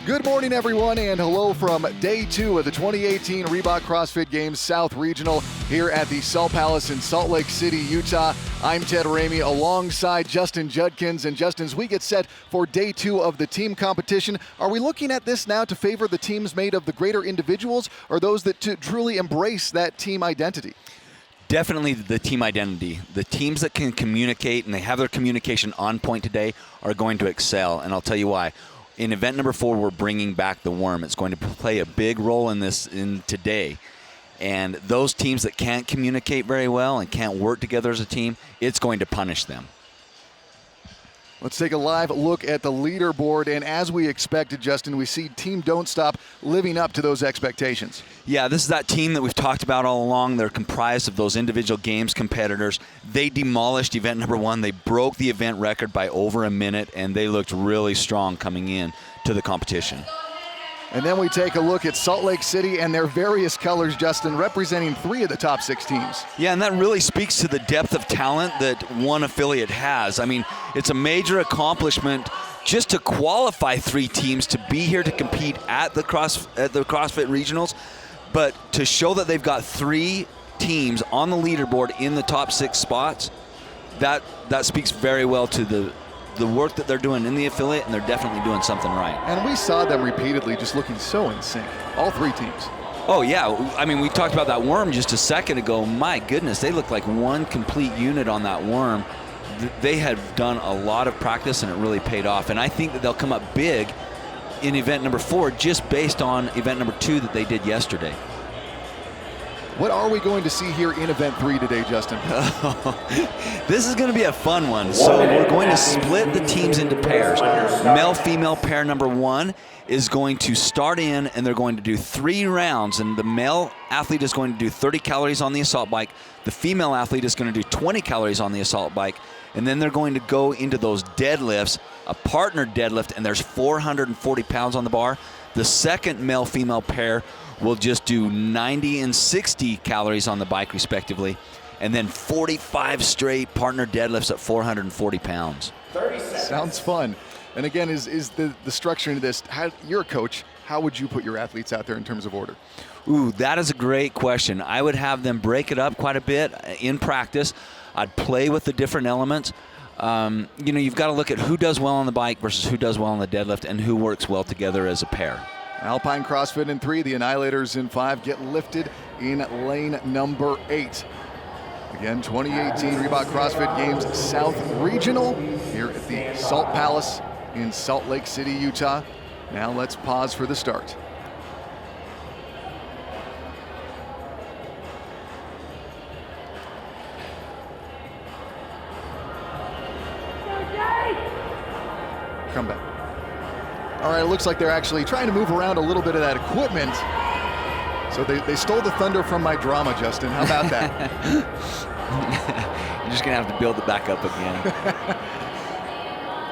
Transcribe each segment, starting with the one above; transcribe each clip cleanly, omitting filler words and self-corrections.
Good morning, everyone, and hello from day 2 of the 2018 Reebok CrossFit Games South Regional here at the Salt Palace in Salt Lake City, Utah. I'm Ted Ramey alongside Justin Judkins. And Justin, as we get set for day 2 of the team competition, are we looking at this now to favor the teams made of the greater individuals or those that truly embrace that team identity? Definitely the team identity. The teams that can communicate and they have their communication on point today are going to excel, and I'll tell you why. In event number 4, we're bringing back the worm. It's going to play a big role in this today. And those teams that can't communicate very well and can't work together as a team, it's going to punish them. Let's take a live look at the leaderboard, and as we expected, Justin, we see Team Don't Stop living up to those expectations. Yeah, this is that team that we've talked about all along. They're comprised of those individual games competitors. They demolished event number 1. They broke the event record by over a minute, and they looked really strong coming in to the competition. And then we take a look at Salt Lake City and their various colors, Justin, representing 3 of the top 6 teams. Yeah, and that really speaks to the depth of talent that one affiliate has. I mean, it's a major accomplishment just to qualify 3 teams to be here to compete at the CrossFit Regionals, but to show that they've got 3 teams on the leaderboard in the top 6 spots, that speaks very well to the work that they're doing in the affiliate, and they're definitely doing something right. And we saw them repeatedly just looking so in sync, all 3 teams. Oh, yeah. I mean, we talked about that worm just a second ago. My goodness, they look like one complete unit on that worm. They had done a lot of practice, and it really paid off. And I think that they'll come up big in event number 4 just based on event number 2 that they did yesterday. What are we going to see here in event 3 today, Justin? This is going to be a fun one. So we're going to split the teams into pairs. Male-female pair number 1 is going to start in, and they're going to do 3 rounds. And the male athlete is going to do 30 calories on the assault bike. The female athlete is going to do 20 calories on the assault bike. And then they're going to go into those deadlifts, a partner deadlift, and there's 440 pounds on the bar. The second male-female pair will just do 90 and 60 calories on the bike respectively, and then 45 straight partner deadlifts at 440 pounds. Sounds fun. And again, is the structure into this, you're a coach, how would you put your athletes out there in terms of order? Ooh, that is a great question. I would have them break it up quite a bit in practice. I'd play with the different elements. You've got to look at who does well on the bike versus who does well on the deadlift and who works well together as a pair. Alpine CrossFit in 3, the Annihilators in 5 get lifted in lane number 8. Again, 2018 Reebok CrossFit Games South Regional here at the Salt Palace in Salt Lake City, Utah. Now let's pause for the start. Come back. All right, it looks like they're actually trying to move around a little bit of that equipment. So they stole the thunder from my drama, Justin. How about that? You're just going to have to build it back up again.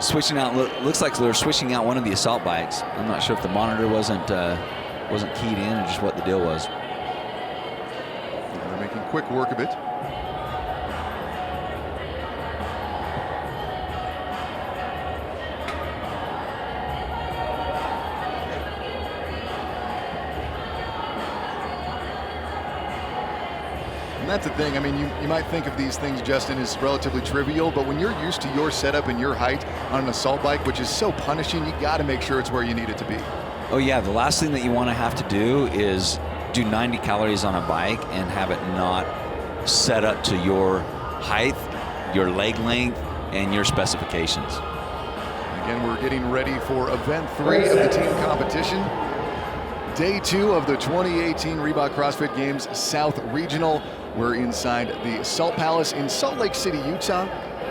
Switching out, looks like they're switching out one of the assault bikes. I'm not sure if the monitor wasn't keyed in or just what the deal was. They're making quick work of it. And that's the thing. I mean, you might think of these things, Justin, as relatively trivial, but when you're used to your setup and your height on an assault bike, which is so punishing, you got to make sure it's where you need it to be. Oh yeah, the last thing that you want to have to do is do 90 calories on a bike and have it not set up to your height, your leg length, and your specifications. Again, we're getting ready for event 3 of the team competition. Day 2 of the 2018 Reebok CrossFit Games South Regional. We're inside the Salt Palace in Salt Lake City, Utah.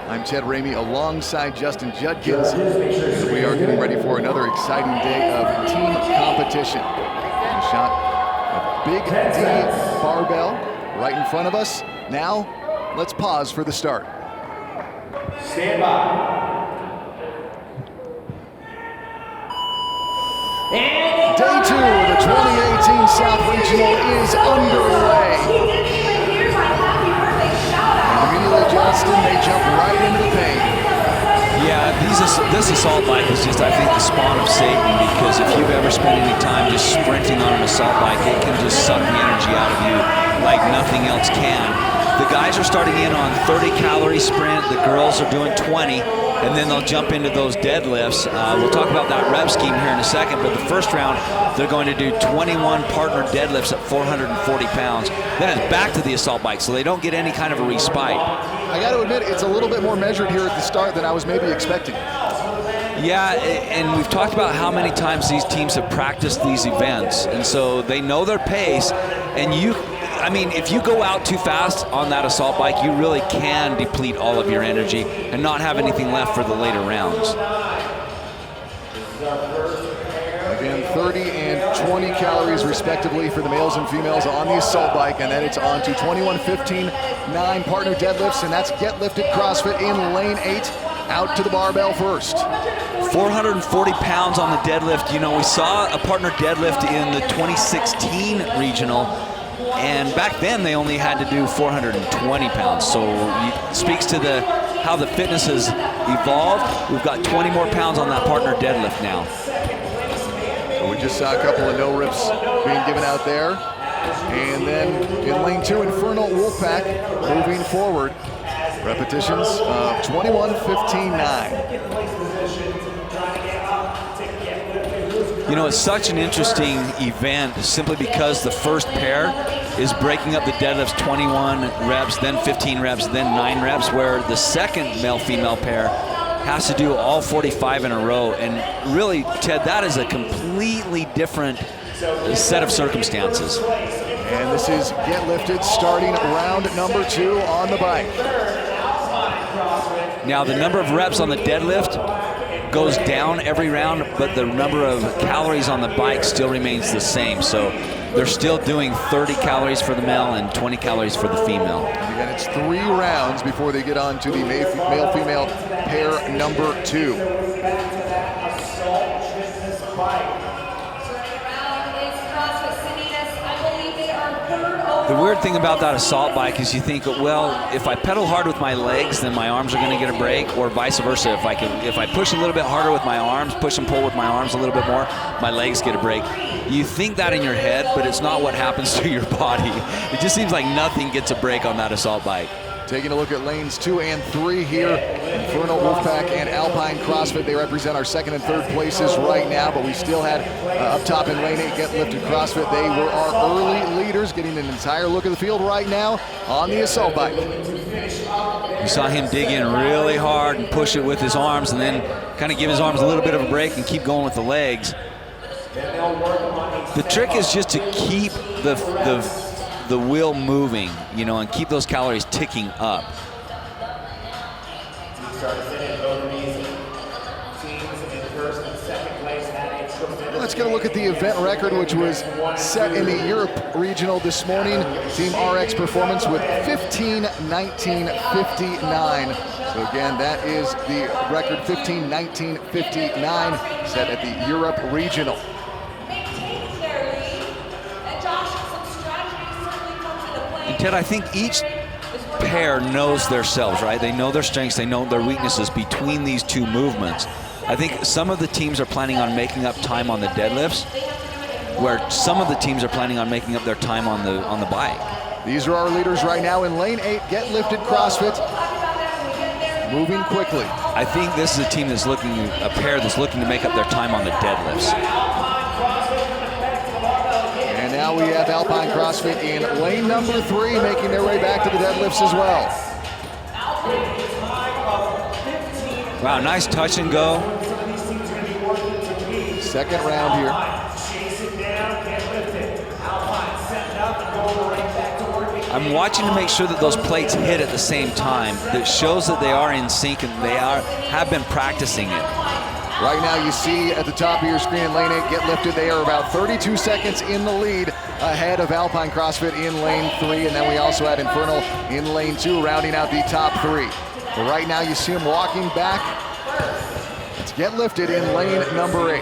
I'm Ted Ramey alongside Justin Judkins. And we are getting ready for another exciting day of team competition. And a shot of Big D barbell right in front of us. Now, let's pause for the start. Stand by. Day 2 of the 2018 South Regional is underway. And immediately, Justin, they jump right into the paint. Yeah, this this assault bike is just, I think, the spawn of Satan, because if you've ever spent any time just sprinting on an assault bike, it can just suck the energy out of you like nothing else can. The guys are starting in on 30-calorie sprint. The girls are doing 20, and then they'll jump into those deadlifts. We'll talk about that rev scheme here in a second, but the first round, they're going to do 21 partner deadlifts at 440 pounds. Then it's back to the assault bike, so they don't get any kind of a respite. I got to admit, it's a little bit more measured here at the start than I was maybe expecting. Yeah, and we've talked about how many times these teams have practiced these events, and so they know their pace, and I mean, if you go out too fast on that assault bike, you really can deplete all of your energy and not have anything left for the later rounds. Again, 30 and 20 calories respectively for the males and females on the assault bike, and then it's on to 21, 15, 9 partner deadlifts, and that's Get Lifted CrossFit in lane 8, out to the barbell first. 440 pounds on the deadlift. You know, we saw a partner deadlift in the 2016 regional, and back then they only had to do 420 pounds. So it speaks to how the fitness has evolved. We've got 20 more pounds on that partner deadlift now. So we just saw a couple of no rips being given out there. And then in lane 2, Infernal Wolfpack moving forward. Repetitions of 21, 15, 9. You know, it's such an interesting event simply because the first pair is breaking up the deadlifts 21 reps, then 15 reps, then 9 reps, where the second male-female pair has to do all 45 in a row. And really, Ted, that is a completely different set of circumstances. And this is Get Lifted starting round number 2 on the bike. Now, the number of reps on the deadlift goes down every round, but the number of calories on the bike still remains the same. So they're still doing 30 calories for the male and 20 calories for the female. And again, it's 3 rounds before they get on to the male-female pair number 2. The weird thing about that assault bike is you think, well, if I pedal hard with my legs, then my arms are going to get a break, or vice versa. If I push a little bit harder with my arms, push and pull with my arms a little bit more, my legs get a break. You think that in your head, but it's not what happens to your body. It just seems like nothing gets a break on that assault bike. Taking a look at lanes 2 and 3 here, Infernal Wolfpack and Alpine CrossFit, they represent our 2nd and 3rd places right now, but we still had up top in lane 8, Get Lifted CrossFit. They were our early leaders, getting an entire look at the field right now on the assault bike. You saw him dig in really hard and push it with his arms, and then kind of give his arms a little bit of a break and keep going with the legs. The trick is just to keep the wheel moving, you know, and keep those calories ticking up. Let's get a look at the event record, which was set in the Europe Regional this morning. Team RX Performance with 15, 19, 59. So again, that is the record, 15, 19, 59, set at the Europe Regional. And Ted, I think each pair knows themselves, right? They know their strengths, they know their weaknesses between these two movements. I think some of the teams are planning on making up time on the deadlifts, where some of the teams are planning on making up their time on the bike. These are our leaders right now in lane 8, Get Lifted CrossFit, moving quickly. I think this is a team that's a pair that's looking to make up their time on the deadlifts. And now we have Alpine CrossFit in lane number 3, making their way back to the deadlifts as well. Wow, nice touch and go. Second round here. I'm watching to make sure that those plates hit at the same time. That shows that they are in sync and they have been practicing it. Right now you see at the top of your screen in lane 8, Get Lifted. They are about 32 seconds in the lead ahead of Alpine CrossFit in lane 3. And then we also had Infernal in lane 2, rounding out the top 3. But right now you see them walking back. It's Get Lifted in lane number 8.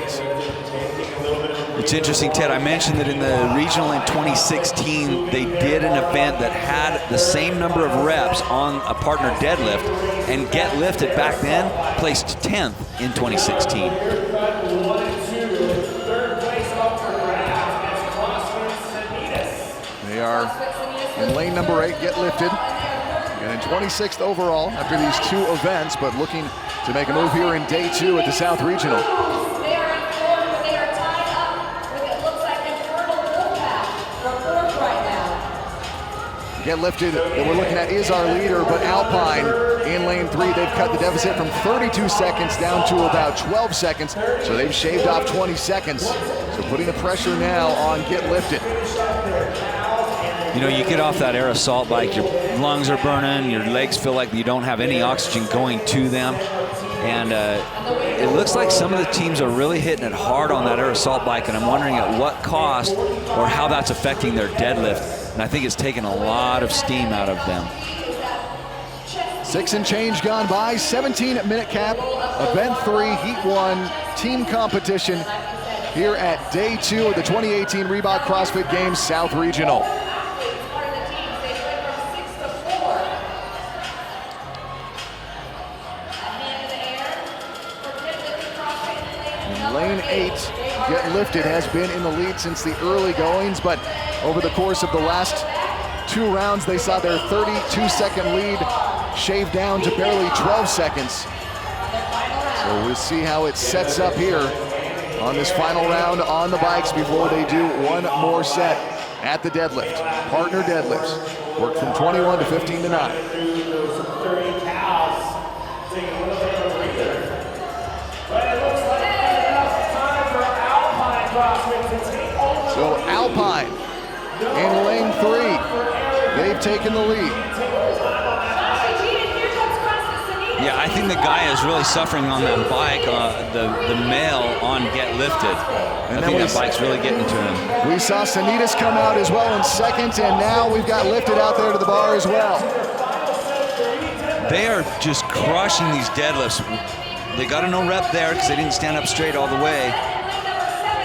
It's interesting, Ted, I mentioned that in the regional in 2016, they did an event that had the same number of reps on a partner deadlift, and Get Lifted back then placed 10th in 2016. They are in lane number 8, Get Lifted, and in 26th overall after these 2 events, but looking to make a move here in day 2 at the South Regional. Get Lifted that we're looking at is our leader, but Alpine in lane 3, they've cut the deficit from 32 seconds down to about 12 seconds, so they've shaved off 20 seconds. So putting the pressure now on Get Lifted. You know, you get off that air assault bike, your lungs are burning, your legs feel like you don't have any oxygen going to them. And it looks like some of the teams are really hitting it hard on that air assault bike, and I'm wondering at what cost or how that's affecting their deadlift. And I think it's taken a lot of steam out of them. 6 and change gone by, 17-minute cap, event 3, heat 1, team competition here at day 2 of the 2018 Reebok CrossFit Games South Regional. In lane 8, Get Lifted has been in the lead since the early goings, but over the course of the last 2 rounds, they saw their 32-second lead shaved down to barely 12 seconds. So we'll see how it sets up here on this final round on the bikes before they do one more set at the deadlift. Partner deadlifts work from 21 to 15 to 9. So Alpine in lane 3, they've taken the lead. Yeah, I think the guy is really suffering on that bike, the male on Get Lifted. I think that bike's really getting to him. We saw Sanitas come out as well in second, and now we've got Lifted out there to the bar as well. They are just crushing these deadlifts. They got a no rep there because they didn't stand up straight all the way.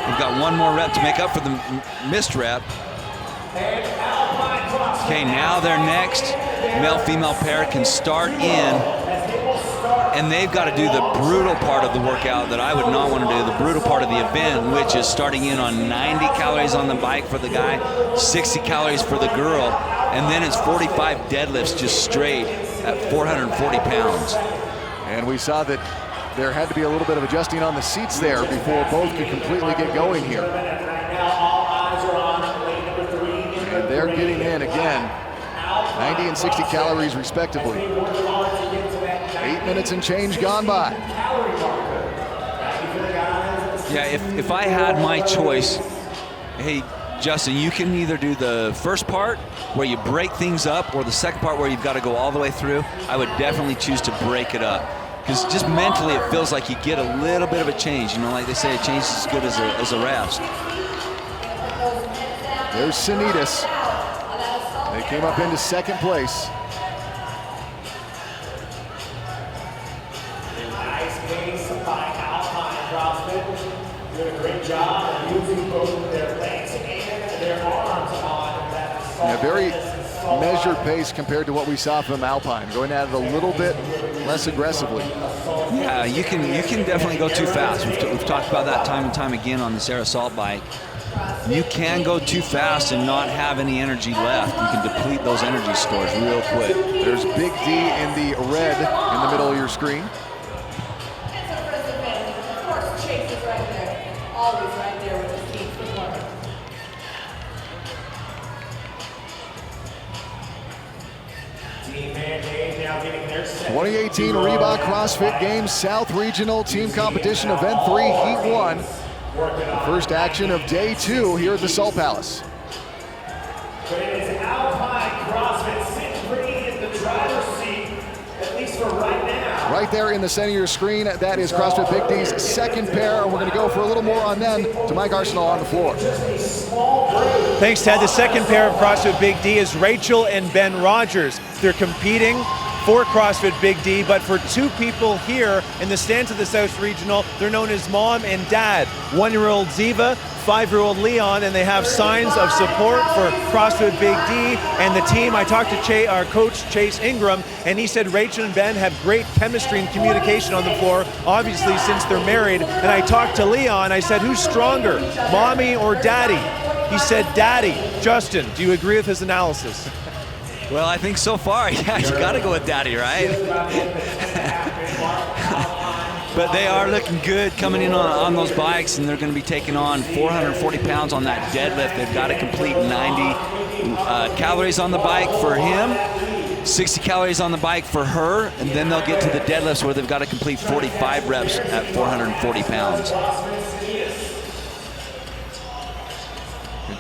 They've got one more rep to make up for the missed rep. Okay, now their next male-female pair can start in, and they've got to do the brutal part of the workout that I would not want to do, the brutal part of the event, which is starting in on 90 calories on the bike for the guy, 60 calories for the girl, and then it's 45 deadlifts just straight at 440 pounds. And we saw that there had to be a little bit of adjusting on the seats there before both could completely get going here. And they're getting in again, 90 and 60 calories respectively. 8 minutes and change gone by. Yeah, if I had my choice, hey, Justin, you can either do the first part where you break things up or the second part where you've got to go all the way through. I would definitely choose to break it up. Because just mentally, it feels like you get a little bit of a change. You know, like they say, a change is as good as a rest. There's Sanitas. They came up into second place. Nice pace by Alpine CrossFit. Doing a great job of using both their legs and their arms on that. Yeah, very measured pace compared to what we saw from Alpine, going at it a little bit less aggressively. Yeah, you can definitely go too fast. We've talked about that time and time again on this air assault bike. You can go too fast and not have any energy left. You can deplete those energy stores real quick. There's Big D in the red in the middle of your screen. Always right there with his team performing. 2018 Reebok CrossFit Games South Regional Team Competition Event 3 Heat 1. The first action of day 2 here at the Salt Palace. But it is Alpine CrossFit sitting pretty in the driver's seat, at least for right now. Right there in the center of your screen, that is CrossFit Big D's second pair, and we're going to go for a little more on them to Mike Arsenal on the floor. Thanks, Ted. The second pair of CrossFit Big D is Rachel and Ben Rogers. They're competing for CrossFit Big D, but for two people here in the stands of the South Regional. They're known as Mom and Dad. 1-year-old Ziva, 5-year-old Leon, and they have signs of support for CrossFit Big D and the team. I talked to our coach, Chase Ingram, and he said Rachel and Ben have great chemistry and communication on the floor, obviously since they're married. And I talked to Leon, I said, who's stronger, mommy or daddy? He said, daddy. Justin, do you agree with his analysis? Well, I think so far, yeah, you got to go with daddy, right? But they are looking good coming in on those bikes, and they're going to be taking on 440 pounds on that deadlift. They've got to complete 90 calories on the bike for him, 60 calories on the bike for her, and then they'll get to the deadlifts where they've got to complete 45 reps at 440 pounds.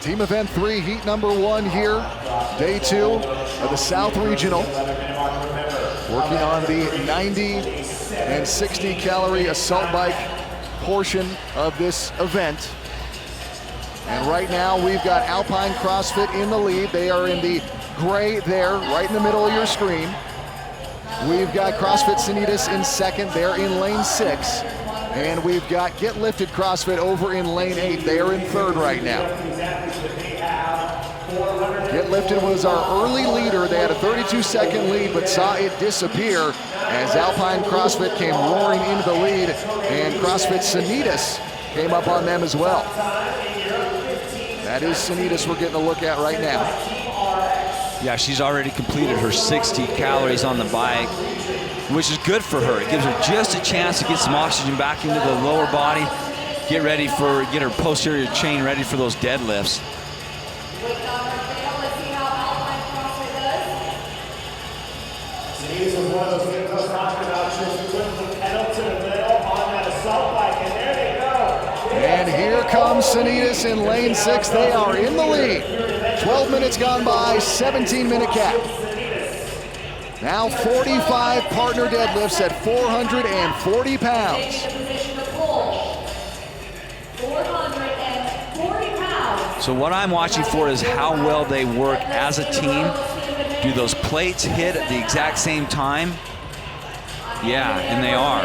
Team Event 3, heat number 1 here, day 2 of the South Regional. Working on the 90 and 60 calorie assault bike portion of this event. And right now we've got Alpine CrossFit in the lead. They are in the gray there, right in the middle of your screen. We've got CrossFit Sanitas in second. They're in lane 6. And we've got Get Lifted CrossFit over in lane 8. They are in third right now. Get Lifted was our early leader. They had a 32-second lead, but saw it disappear as Alpine CrossFit came roaring into the lead, and CrossFit Sanitas came up on them as well. That is Sanitas we're getting a look at right now. Yeah, she's already completed her 60 calories on the bike, which is good for her. It gives her just a chance to get some oxygen back into the lower body, get her posterior chain ready for those deadlifts. And here comes Sanitas in lane 6. They are in the lead. 12 minutes gone by, 17-minute cap. Now 45 partner deadlifts at 440 pounds. So what I'm watching for is how well they work as a team. Do those plates hit at the exact same time? Yeah, and they are.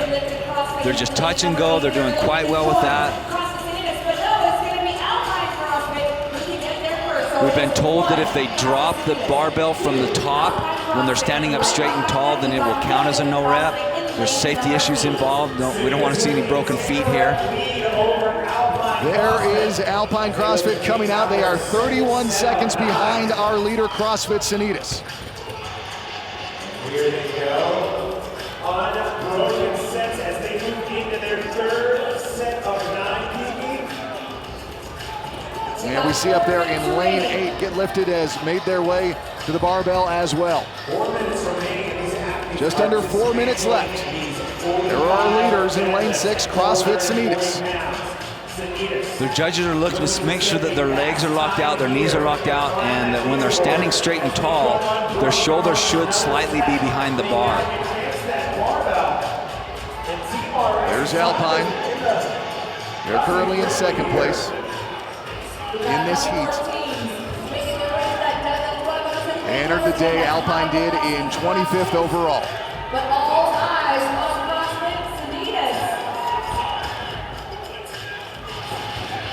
They're just touch and go. They're doing quite well with that. We've been told that if they drop the barbell from the top when they're standing up straight and tall, then it will count as a no rep. There's safety issues involved. We don't want to see any broken feet here. There is Alpine CrossFit coming out. They are 31 seconds behind our leader, CrossFit Sanitas. Here they go. Unbroken sets as they move into their third set of 9 PB. And we see up there in lane 8, Get Lifted has made their way to the barbell as well. 4 minutes remaining. Just under 4 minutes left. There are our leaders in lane 6, CrossFit Sanitas. Their judges are looking to make sure that their legs are locked out, their knees are locked out, and that when they're standing straight and tall, their shoulders should slightly be behind the bar. There's Alpine. They're currently in second place in this heat. Entered the day Alpine did in 25th overall. But all eyes on CrossFit Sanitas.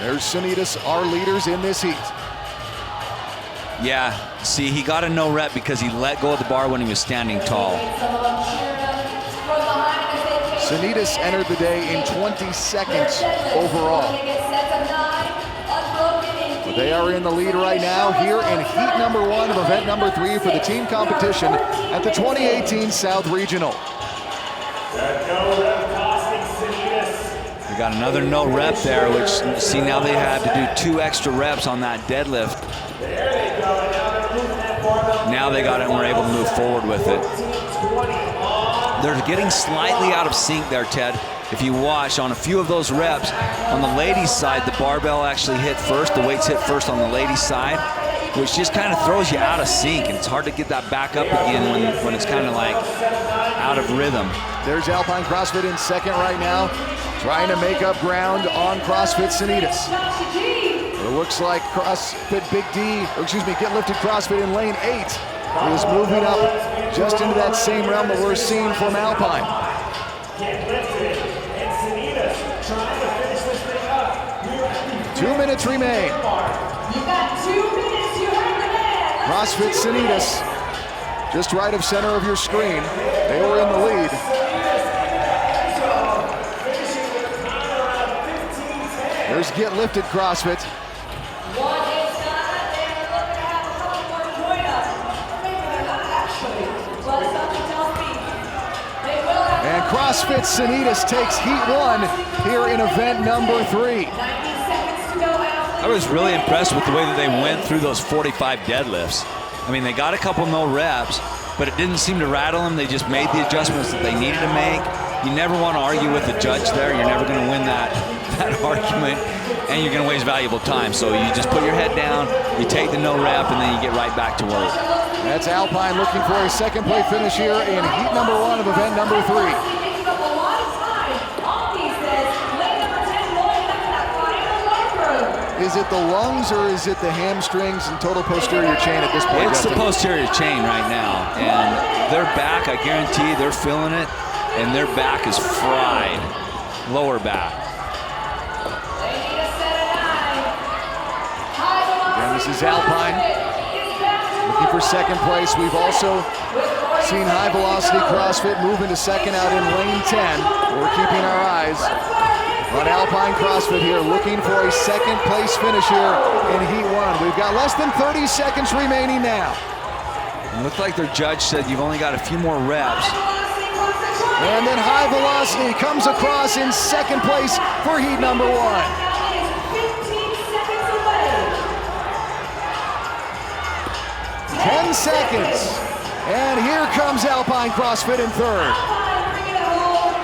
There's Sanitas, our leaders in this heat. Yeah, see, he got a no rep because he let go of the bar when he was standing tall. Sanitas entered the day in 22nd overall. But they are in the lead right now here in heat number 1 of event number 3 for the team competition at the 2018 South Regional. We got another no rep there, which, see, now they had to do 2 extra reps on that deadlift. Now they got it and were able to move forward with it. They're getting slightly out of sync there, Ted. If you watch on a few of those reps, on the ladies' side, the barbell actually hit first, the weights hit first on the ladies' side, which just kind of throws you out of sync, and it's hard to get that back up again when it's kind of like out of rhythm. There's Alpine CrossFit in second right now, trying to make up ground on CrossFit Sanitas. It looks like CrossFit Big D, or excuse me, Get Lifted CrossFit in lane 8 is moving up just into that same realm that we're seeing from Alpine. Get lifted, and Sanitas trying to finish this thing up. 2 minutes remain. You've got 2 minutes, you heard the man. CrossFit Sanitas, just right of center of your screen. They were in the lead. There's Get Lifted CrossFit. One is done, and we're looking to have a couple more join us. Maybe they're not actually, but something tells me they will have. And CrossFit Sanitas takes heat 1 here in event number 3. 90 seconds to go out. I was really impressed with the way that they went through those 45 deadlifts. I mean, they got a couple no reps, but it didn't seem to rattle them. They just made the adjustments that they needed to make. You never want to argue with the judge there. You're never going to win that argument, and you're going to waste valuable time. So you just put your head down, you take the no rep, and then you get right back to work. That's Alpine looking for a second place finish here in heat number 1 of event number 3. Taking up a lot of time. Alfie says, lane number 10 going up to that final leg room. Is it the lungs or is it the hamstrings and total posterior chain at this point? It's the Justin? posterior chain right now, and their back, I guarantee they're feeling it, and their back is fried, lower back. They need a set of 9. High velocity. Again, this is Alpine looking for second place. We've also seen High Velocity CrossFit move into second out in lane 10. We're keeping our eyes on Alpine CrossFit here, looking for a second place finish here in heat 1. We've got less than 30 seconds remaining now. It looked like their judge said you've only got a few more reps. And then High Velocity comes across in second place for heat number 1. 10 seconds. And here comes Alpine CrossFit in third. Bring it home.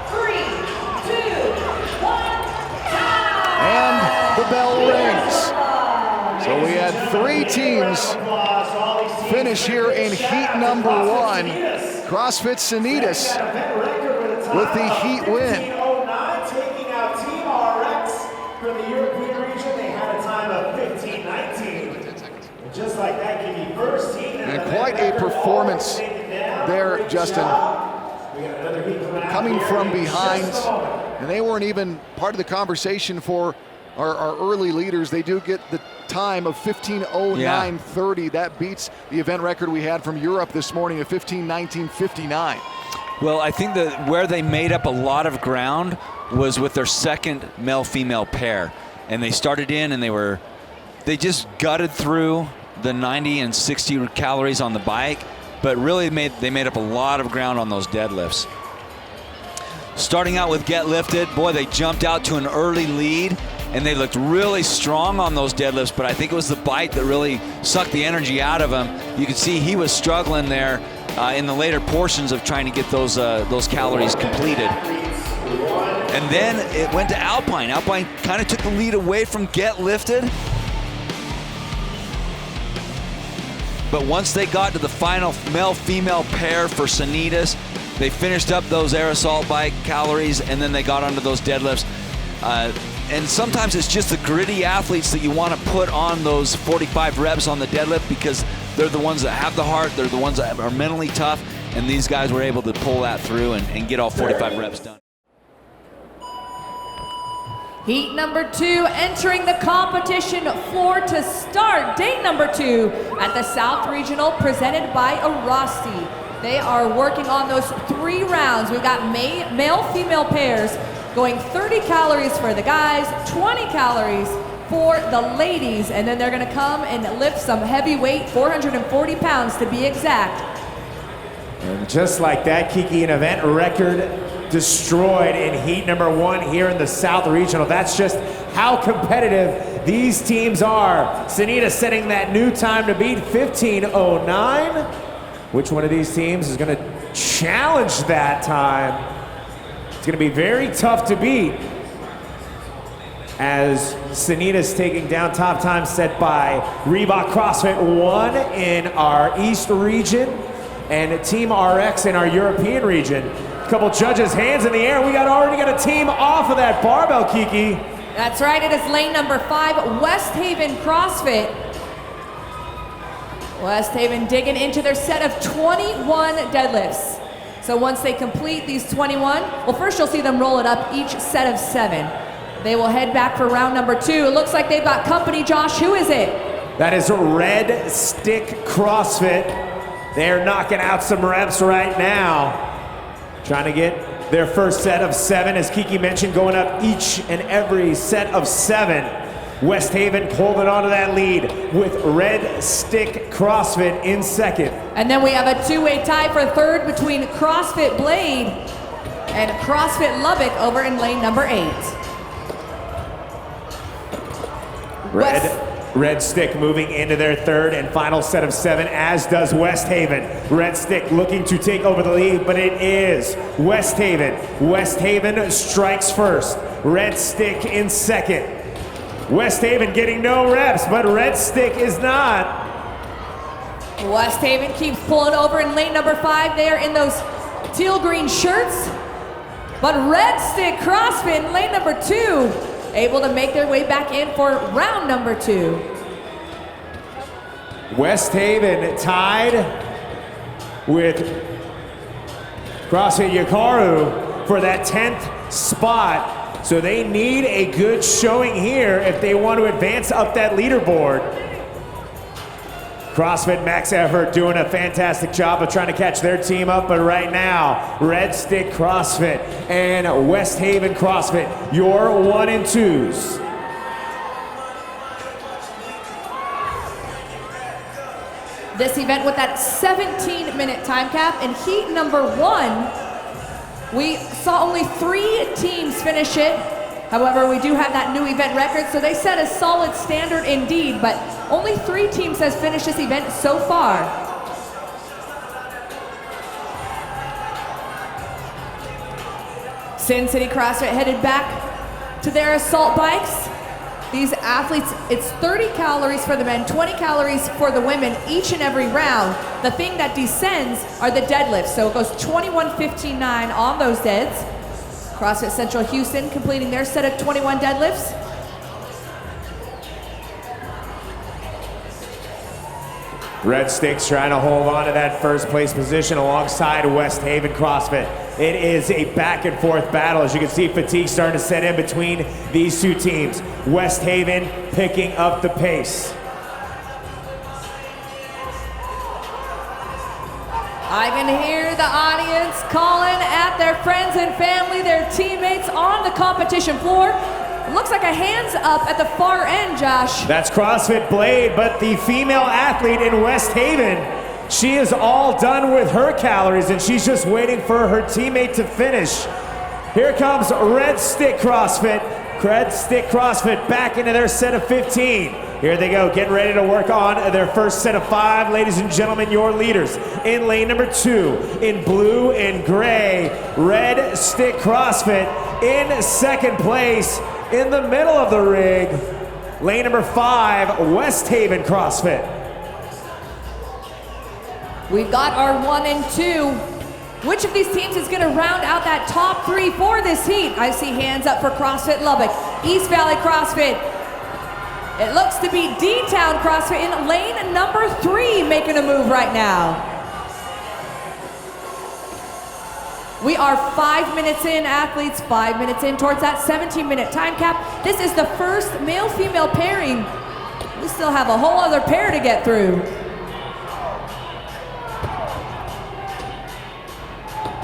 3, 2, 1, time. And the bell rings. So we had 3 teams finish here in heat number 1. CrossFit Sanitas with the heat win. 15:09, taking out Team RX for the European region. They had a time of 15:19. And just like that, give you first team. And quite a performance there, Justin. Coming from behind, and they weren't even part of the conversation for our early leaders. They do get the time of 15:09:30. That beats the event record we had from Europe this morning of 15:19:59. Well, I think that where they made up a lot of ground was with their second male-female pair. And they started in and they just gutted through the 90 and 60 calories on the bike, but really they made up a lot of ground on those deadlifts. Starting out with Get Lifted, boy, they jumped out to an early lead and they looked really strong on those deadlifts, but I think it was the bite that really sucked the energy out of him. You could see he was struggling there in the later portions of trying to get those calories completed. And then it went to Alpine. Alpine kind of took the lead away from Get Lifted. But once they got to the final male-female pair for Sanitas, they finished up those air assault bike calories, and then they got onto those deadlifts. And sometimes it's just the gritty athletes that you want to put on those 45 reps on the deadlift because they're the ones that have the heart, they're the ones that are mentally tough, and these guys were able to pull that through and get all 45 reps done. Heat number 2 entering the competition floor to start day number 2 at the South Regional presented by Arasti. They are working on those 3 rounds. We've got male-female pairs going 30 calories for the guys, 20 calories for the ladies, and then they're gonna come and lift some heavy weight, 440 pounds to be exact. And just like that, Kiki, an event record destroyed in heat number 1 here in the South Regional. That's just how competitive these teams are. Sanitas setting that new time to beat, 15:09. Which one of these teams is gonna challenge that time? It's gonna be very tough to beat, as Sanitas taking down top time set by Reebok CrossFit 1 in our East region and Team RX in our European region. A couple judges, hands in the air. We already got a team off of that barbell, Kiki. That's right, it is lane number 5, West Haven CrossFit. West Haven digging into their set of 21 deadlifts. So once they complete these 21, well, first you'll see them roll it up each set of 7. They will head back for round number 2. It looks like they've got company, Josh. Who is it? That is Red Stick CrossFit. They're knocking out some reps right now. Trying to get their first set of 7, as Kiki mentioned, going up each and every set of 7. West Haven holding on to that lead with Red Stick CrossFit in second. And then we have a 2-way tie for third between CrossFit Blade and CrossFit Lubbock over in lane number 8. Red Stick moving into their third and final set of 7, as does West Haven. Red Stick looking to take over the lead, but it is West Haven. West Haven strikes first. Red Stick in second. West Haven getting no reps, but Red Stick is not. West Haven keeps pulling over in lane number 5. They are in those teal green shirts. But Red Stick CrossFit in lane number 2, able to make their way back in for round number 2. West Haven tied with CrossFit Yakaru for that 10th spot. So they need a good showing here if they want to advance up that leaderboard. CrossFit Max Effort doing a fantastic job of trying to catch their team up, but right now, Red Stick CrossFit and West Haven CrossFit, your 1 and 2s. This event with that 17-minute time cap in heat number 1. We saw only 3 teams finish it. However, we do have that new event record, so they set a solid standard indeed, but only 3 teams has finished this event so far. Sin City CrossFit headed back to their assault bikes. These athletes, it's 30 calories for the men, 20 calories for the women each and every round. The thing that descends are the deadlifts. So it goes 21:15.9 on those deads. CrossFit Central Houston completing their set of 21 deadlifts. Red Stick's trying to hold on to that first place position alongside West Haven CrossFit. It is a back and forth battle. As you can see, fatigue starting to set in between these 2 teams. West Haven picking up the pace. I can hear the audience calling at their friends and family, their teammates on the competition floor. It looks like a hands up at the far end, Josh. That's CrossFit Blade, but the female athlete in West Haven, she is all done with her calories and she's just waiting for her teammate to finish. Here comes Red Stick CrossFit. Red Stick CrossFit back into their set of 15. Here they go, getting ready to work on their first set of 5. Ladies and gentlemen, your leaders in lane number 2, in blue and gray, Red Stick CrossFit in second place. In the middle of the rig, lane number 5, West Haven CrossFit. We've got our 1 and 2. Which of these teams is gonna round out that top 3 for this heat? I see hands up for CrossFit Lubbock, East Valley CrossFit. It looks to be D-Town CrossFit in lane number 3 making a move right now. We are 5 minutes in, athletes, 5 minutes in towards that 17-minute time cap. This is the first male-female pairing. We still have a whole other pair to get through.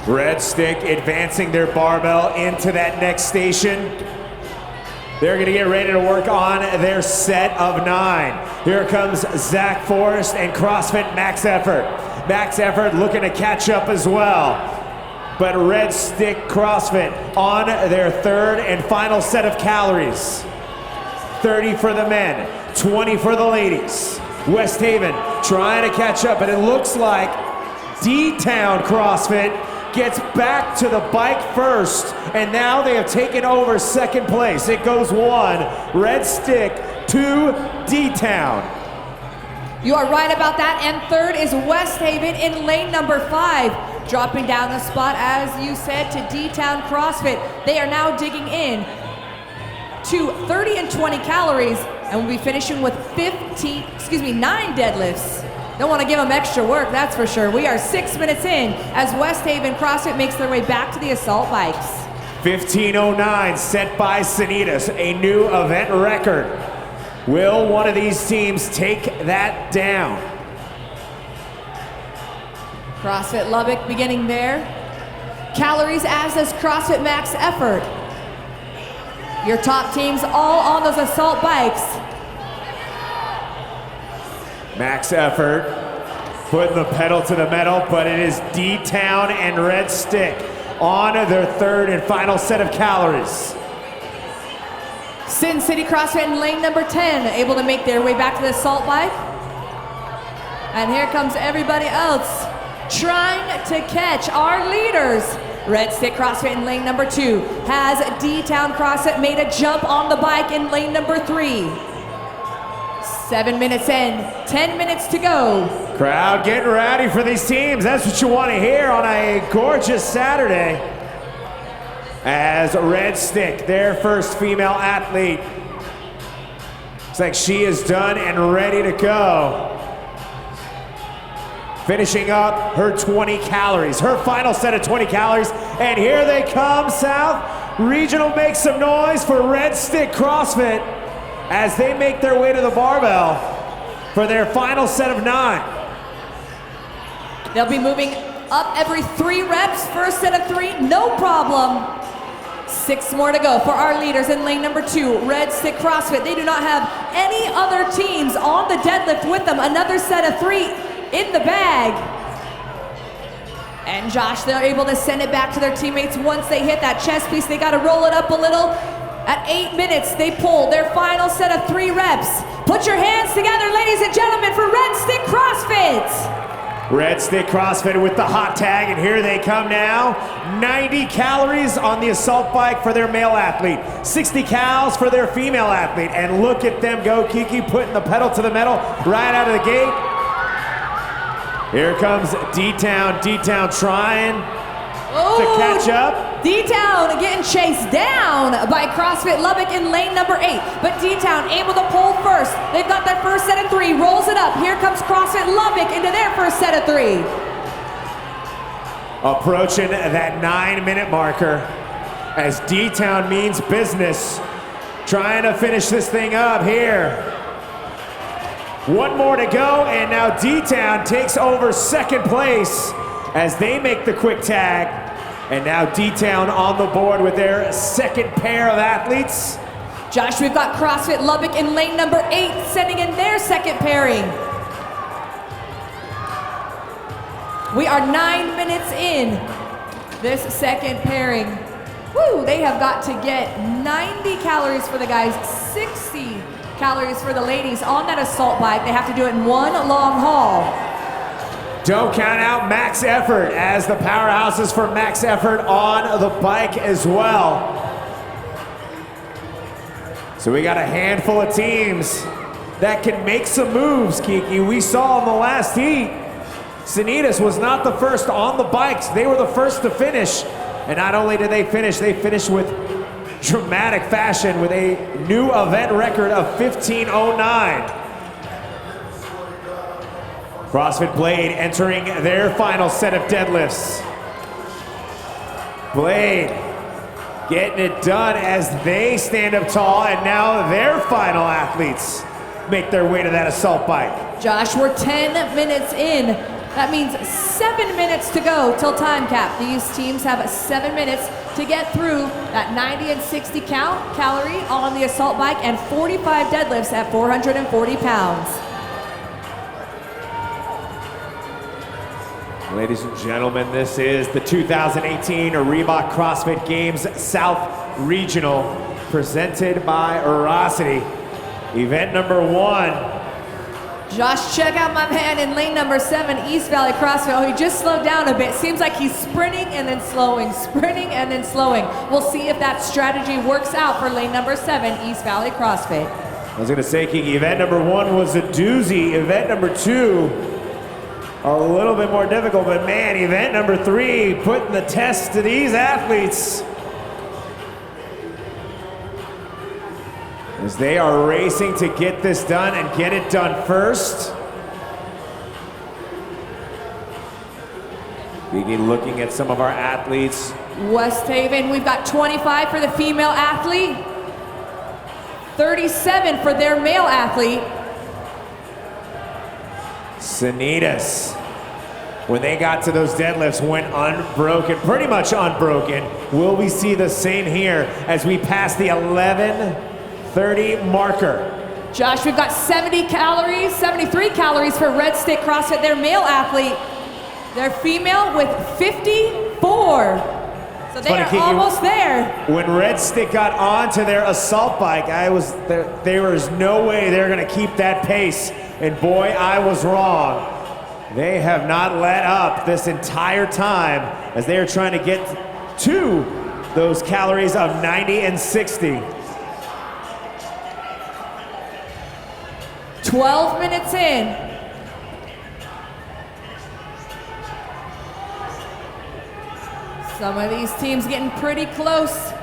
Red Stick advancing their barbell into that next station. They're gonna get ready to work on their set of 9. Here comes Zach Forrest and CrossFit Max Effort. Max Effort looking to catch up as well. But Red Stick CrossFit on their third and final set of calories. 30 for the men, 20 for the ladies. West Haven trying to catch up, and it looks like D-Town CrossFit gets back to the bike first, and now they have taken over second place. It goes 1, Red Stick, 2, D-Town. You are right about that, and third is West Haven in lane number 5. Dropping down the spot, as you said, to D-Town CrossFit. They are now digging in to 30 and 20 calories, and will be finishing with 9 deadlifts. Don't want to give them extra work, that's for sure. We are 6 minutes in as West Haven CrossFit makes their way back to the assault bikes. 15:09 set by Sanitas, a new event record. Will one of these teams take that down? CrossFit Lubbock beginning there. Calories as does CrossFit Max Effort. Your top teams all on those assault bikes. Max Effort putting the pedal to the metal, but it is D-Town and Red Stick on their third and final set of calories. Sin City CrossFit in lane number 10, able to make their way back to the assault bike. And here comes everybody else trying to catch our leaders. Red Stick CrossFit in lane number 2 has D-Town CrossFit made a jump on the bike in lane number 3. 7 minutes in, 10 minutes to go. Crowd getting ready for these teams. That's what you want to hear on a gorgeous Saturday. As Red Stick, their first female athlete, looks like she is done and ready to go. Finishing up her 20 calories, her final set of 20 calories. And here they come, South Regional makes some noise for Red Stick CrossFit as they make their way to the barbell for their final set of 9. They'll be moving up every 3 reps, first set of 3, no problem. 6 more to go for our leaders in lane number 2, Red Stick CrossFit. They do not have any other teams on the deadlift with them. Another set of 3 in the bag. And Josh, they're able to send it back to their teammates once they hit that chest piece. They got to roll it up a little. At 8 minutes, they pull their final set of 3 reps. Put your hands together, ladies and gentlemen, for Red Stick CrossFit. Red Stick CrossFit with the hot tag, and here they come now. 90 calories on the assault bike for their male athlete, 60 calories for their female athlete, and look at them go, Kiki, putting the pedal to the metal right out of the gate. Here comes D-Town trying to catch up. D-Town getting chased down by CrossFit Lubbock in lane number 8. But D-Town able to pull first. They've got their first set of 3, rolls it up. Here comes CrossFit Lubbock into their first set of 3. Approaching that 9-minute marker as D-Town means business. Trying to finish this thing up here. 1 more to go, and now D-Town takes over second place as they make the quick tag. And now D-Town on the board with their second pair of athletes. Josh, we've got CrossFit Lubbock in lane number 8 sending in their second pairing. We are 9 minutes in this second pairing. Woo, they have got to get 90 calories for the guys, 60 calories for the ladies on that assault bike. They have to do it in one long haul. Don't count out Max Effort as the powerhouses for Max Effort on the bike as well. So we got a handful of teams that can make some moves, Kiki. We saw in the last heat, Sanitas was not the first on the bikes. They were the first to finish. And not only did they finished with dramatic fashion with a new event record of 15:09. CrossFit Blade entering their final set of deadlifts. Blade getting it done as they stand up tall, and now their final athletes make their way to that assault bike. Josh, we're 10 minutes in. That means 7 minutes to go till time cap. These teams have 7 minutes to get through that 90 and 60 calorie on the assault bike and 45 deadlifts at 440 pounds. Ladies and gentlemen, this is the 2018 Reebok CrossFit Games South Regional presented by Rosity. Event number 1. Josh, check out my man in lane number 7, East Valley CrossFit. Oh, he just slowed down a bit. Seems like he's sprinting and then slowing, sprinting and then slowing. We'll see if that strategy works out for lane number 7, East Valley CrossFit. I was gonna say, Kiki, event number 1 was a doozy. Event number 2, a little bit more difficult, but man, event number 3 putting the test to these athletes as they are racing to get this done and get it done first. Looking at some of our athletes. West Haven, we've got 25 for the female athlete, 37 for their male athlete. Sanitas, when they got to those deadlifts, went unbroken, pretty much unbroken. Will we see the same here as we pass the 11:30 marker? Josh, we've got 70 calories, 73 calories for Red Stick CrossFit, their male athlete. Their female with 54. So they are almost there. When Red Stick got onto their assault bike, there was no way they were gonna keep that pace. And boy, I was wrong. They have not let up this entire time as they are trying to get to those calories of 90 and 60. 12 minutes in. Some of these teams getting pretty close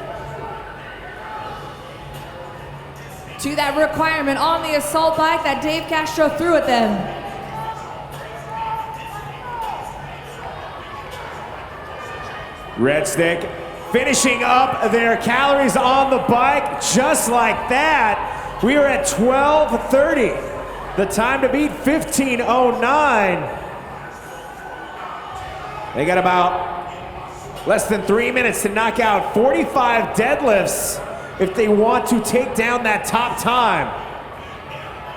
to that requirement on the assault bike that Dave Castro threw at them. Red Stick finishing up their calories on the bike just like that. We are at 12:30. The time to beat 15:09. They got about less than 3 minutes to knock out 45 deadlifts if they want to take down that top time.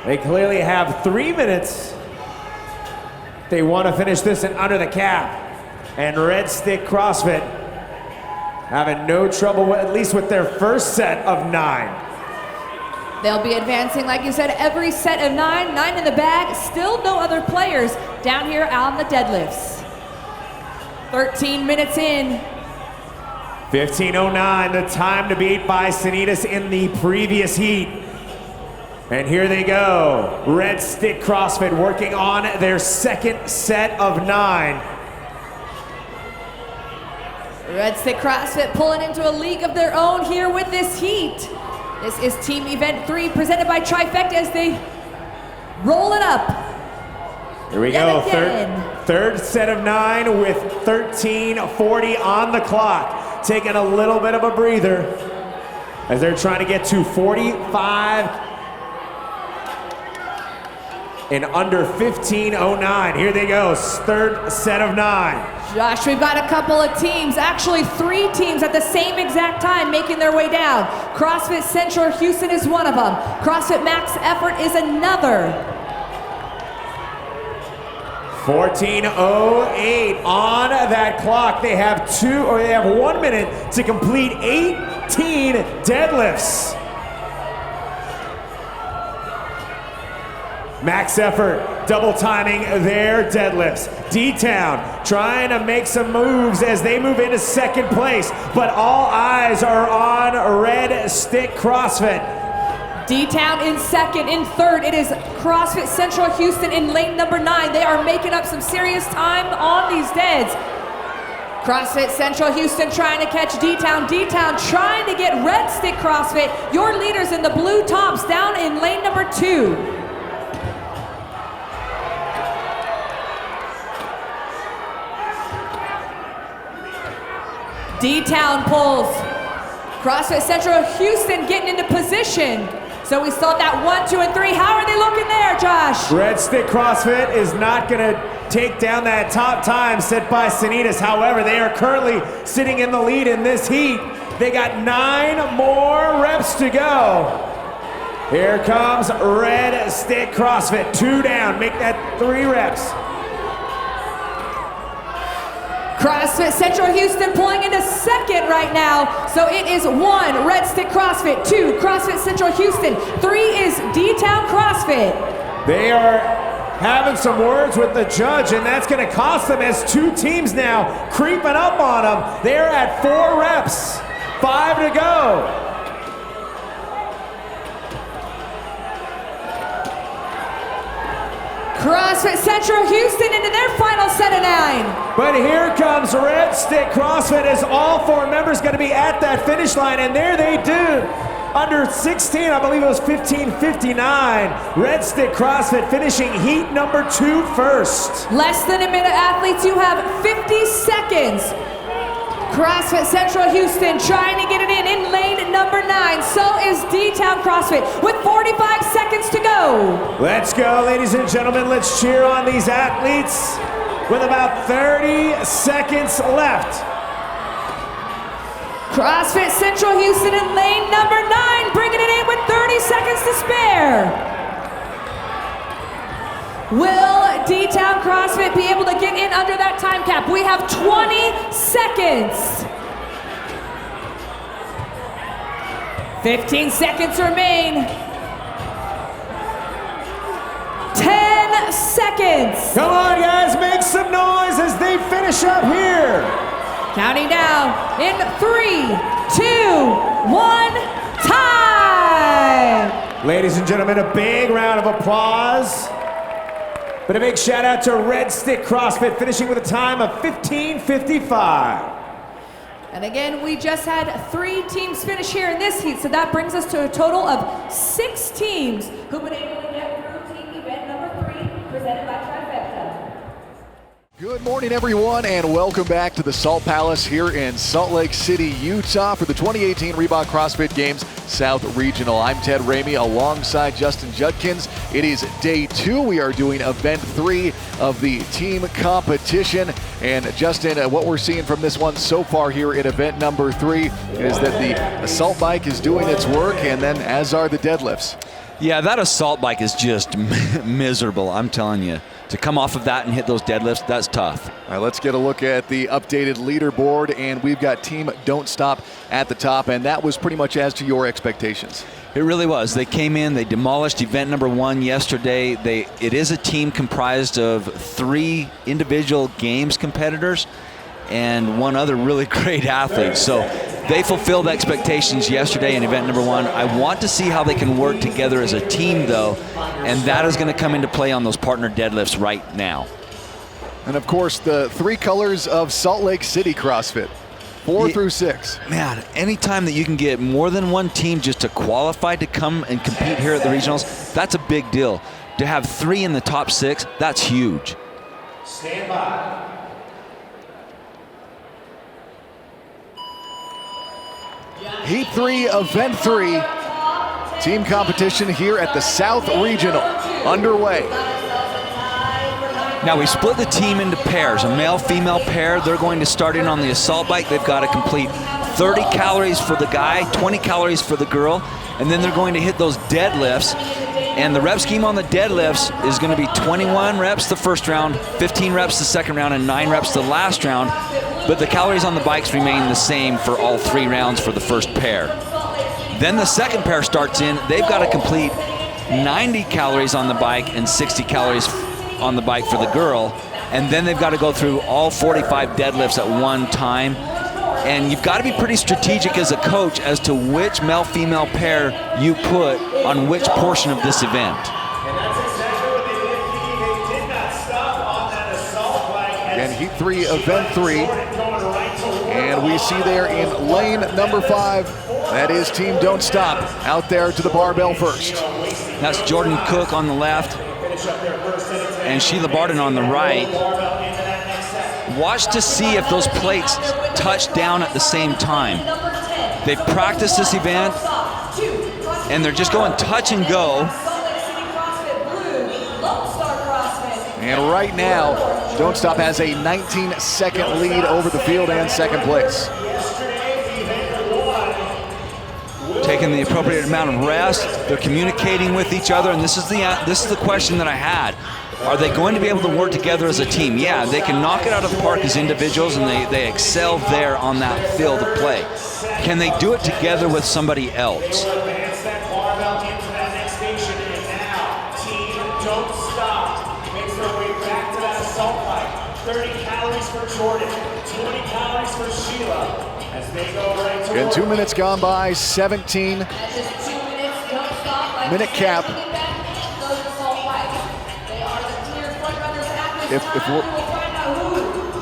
They clearly have 3 minutes. They want to finish this in under the cap. And Red Stick CrossFit having no trouble, at least with their first set of 9. They'll be advancing, like you said, every set of 9, 9 in the bag. Still no other players down here on the deadlifts. 13 minutes in. 15:09, the time to beat by Sanitas in the previous heat. And here they go. Red Stick CrossFit working on their second set of 9. Red Stick CrossFit pulling into a league of their own here with this heat. This is Team Event 3 presented by Trifecta as they roll it up. Here we go, third set of 9 with 13:40 on the clock. Taking a little bit of a breather as they're trying to get to 45 in under 15:09. Here they go, third set of 9. Josh, we've got a couple of teams, actually 3 teams at the same exact time making their way down. CrossFit Central Houston is one of them. CrossFit Max Effort is another. 14:08 on that clock. They have 1 minute to complete 18 deadlifts. Max Effort double timing their deadlifts. D-Town trying to make some moves as they move into second place, but all eyes are on Red Stick CrossFit. D-Town in second. In third, it is CrossFit Central Houston in lane number 9. They are making up some serious time on these deads. CrossFit Central Houston trying to catch D-Town. D-Town trying to get Red Stick CrossFit, your leaders in the blue tops, down in lane number 2. D-Town pulls. CrossFit Central Houston getting into position. So we saw that 1, 2, and 3. How are they looking there, Josh? Red Stick CrossFit is not going to take down that top time set by Sanitas. However, they are currently sitting in the lead in this heat. They got 9 more reps to go. Here comes Red Stick CrossFit. 2 down, make that 3 reps. CrossFit Central Houston pulling into second right now. So it is 1, Red Stick CrossFit, 2, CrossFit Central Houston, 3 is D-Town CrossFit. They are having some words with the judge, and that's going to cost them as 2 teams now creeping up on them. They're at 4 reps, 5 to go. CrossFit Central Houston into their final set of 9. But here comes Red Stick CrossFit as all 4 members going to be at that finish line, and there they do. under 16, I believe it was 15:59. Red Stick CrossFit finishing heat number 2 first. Less than a minute, athletes. You have 50 seconds. CrossFit Central Houston trying to get it in lane number 9. So is D-Town CrossFit with 45 seconds to go. Let's go, ladies and gentlemen. Let's cheer on these athletes with about 30 seconds left. CrossFit Central Houston in lane number 9, bringing it in with 30 seconds to spare. Will D-Town CrossFit be able to get in under that time cap? We have 20 seconds. 15 seconds remain. 10 seconds. Come on, guys, make some noise as they finish up here. Counting down in 3, 2, 1, time! Ladies and gentlemen, a big round of applause. But a big shout out to Red Stick CrossFit finishing with a time of 15:55. And again, we just had 3 teams finish here in this heat, so that brings us to a total of 6 teams who've been able to get through team event number 3, presented by Trifecta. Good morning, everyone, and welcome back to the Salt Palace here in Salt Lake City, Utah for the 2018 Reebok CrossFit Games South Regional. I'm Ted Ramey alongside Justin Judkins. It is day 2. We are doing event 3 of the team competition. And Justin, what we're seeing from this one so far here in event number 3 is that the assault bike is doing its work, and then as are the deadlifts. Yeah, that assault bike is just miserable, I'm telling you. To come off of that and hit those deadlifts, that's tough. All right, let's get a look at the updated leaderboard, and we've got Team Don't Stop at the top, and that was pretty much as to your expectations. It really was. They came in, they demolished event number 1 yesterday. It is a team comprised of 3 individual games competitors and 1 other really great athlete. So they fulfilled expectations yesterday in event number 1. I want to see how they can work together as a team, though, and that is going to come into play on those partner deadlifts right now. And of course, the 3 colors of Salt Lake City CrossFit, 4 through 6. Man, anytime that you can get more than 1 team just to qualify to come and compete here at the regionals, that's a big deal. To have 3 in the top 6, that's huge. Stand by. Heat 3, Event 3, team competition here at the South Regional, underway. Now we split the team into pairs, a male-female pair. They're going to start in on the assault bike. They've got to complete 30 calories for the guy, 20 calories for the girl, and then they're going to hit those deadlifts. And the rep scheme on the deadlifts is going to be 21 reps the first round, 15 reps the second round, and 9 reps the last round. But the calories on the bikes remain the same for all 3 rounds for the first pair. Then the second pair starts in. They've got to complete 90 calories on the bike and 60 calories on the bike for the girl. And then they've got to go through all 45 deadlifts at one time. And you've got to be pretty strategic as a coach as to which male-female pair you put on which portion of this event. And that's exactly what they did. They did not stop on that assault bike. Again, Heat 3, Event 3. And we see there in lane number 5, that is Team Don't Stop, out there to the barbell first. That's Jordan Cook on the left and Sheila Barden on the right. Watch to see if those plates touch down at the same time. They've practiced this event and they're just going touch and go. And right now, Don't Stop has a 19-second lead over the field and second place. Taking the appropriate amount of rest, they're communicating with each other, and this is the question that I had. Are they going to be able to work together as a team? Yeah, they can knock it out of the park as individuals, and they excel there on that field of play. Can they do it together with somebody else? Advance that barbell into that next station, and now Team Don't Stop makes their way back to that assault bike. 30 calories for Jordan, 20 calories for Sheila. As they go right to In 2 minutes gone by, 17-minute cap. If we're find out who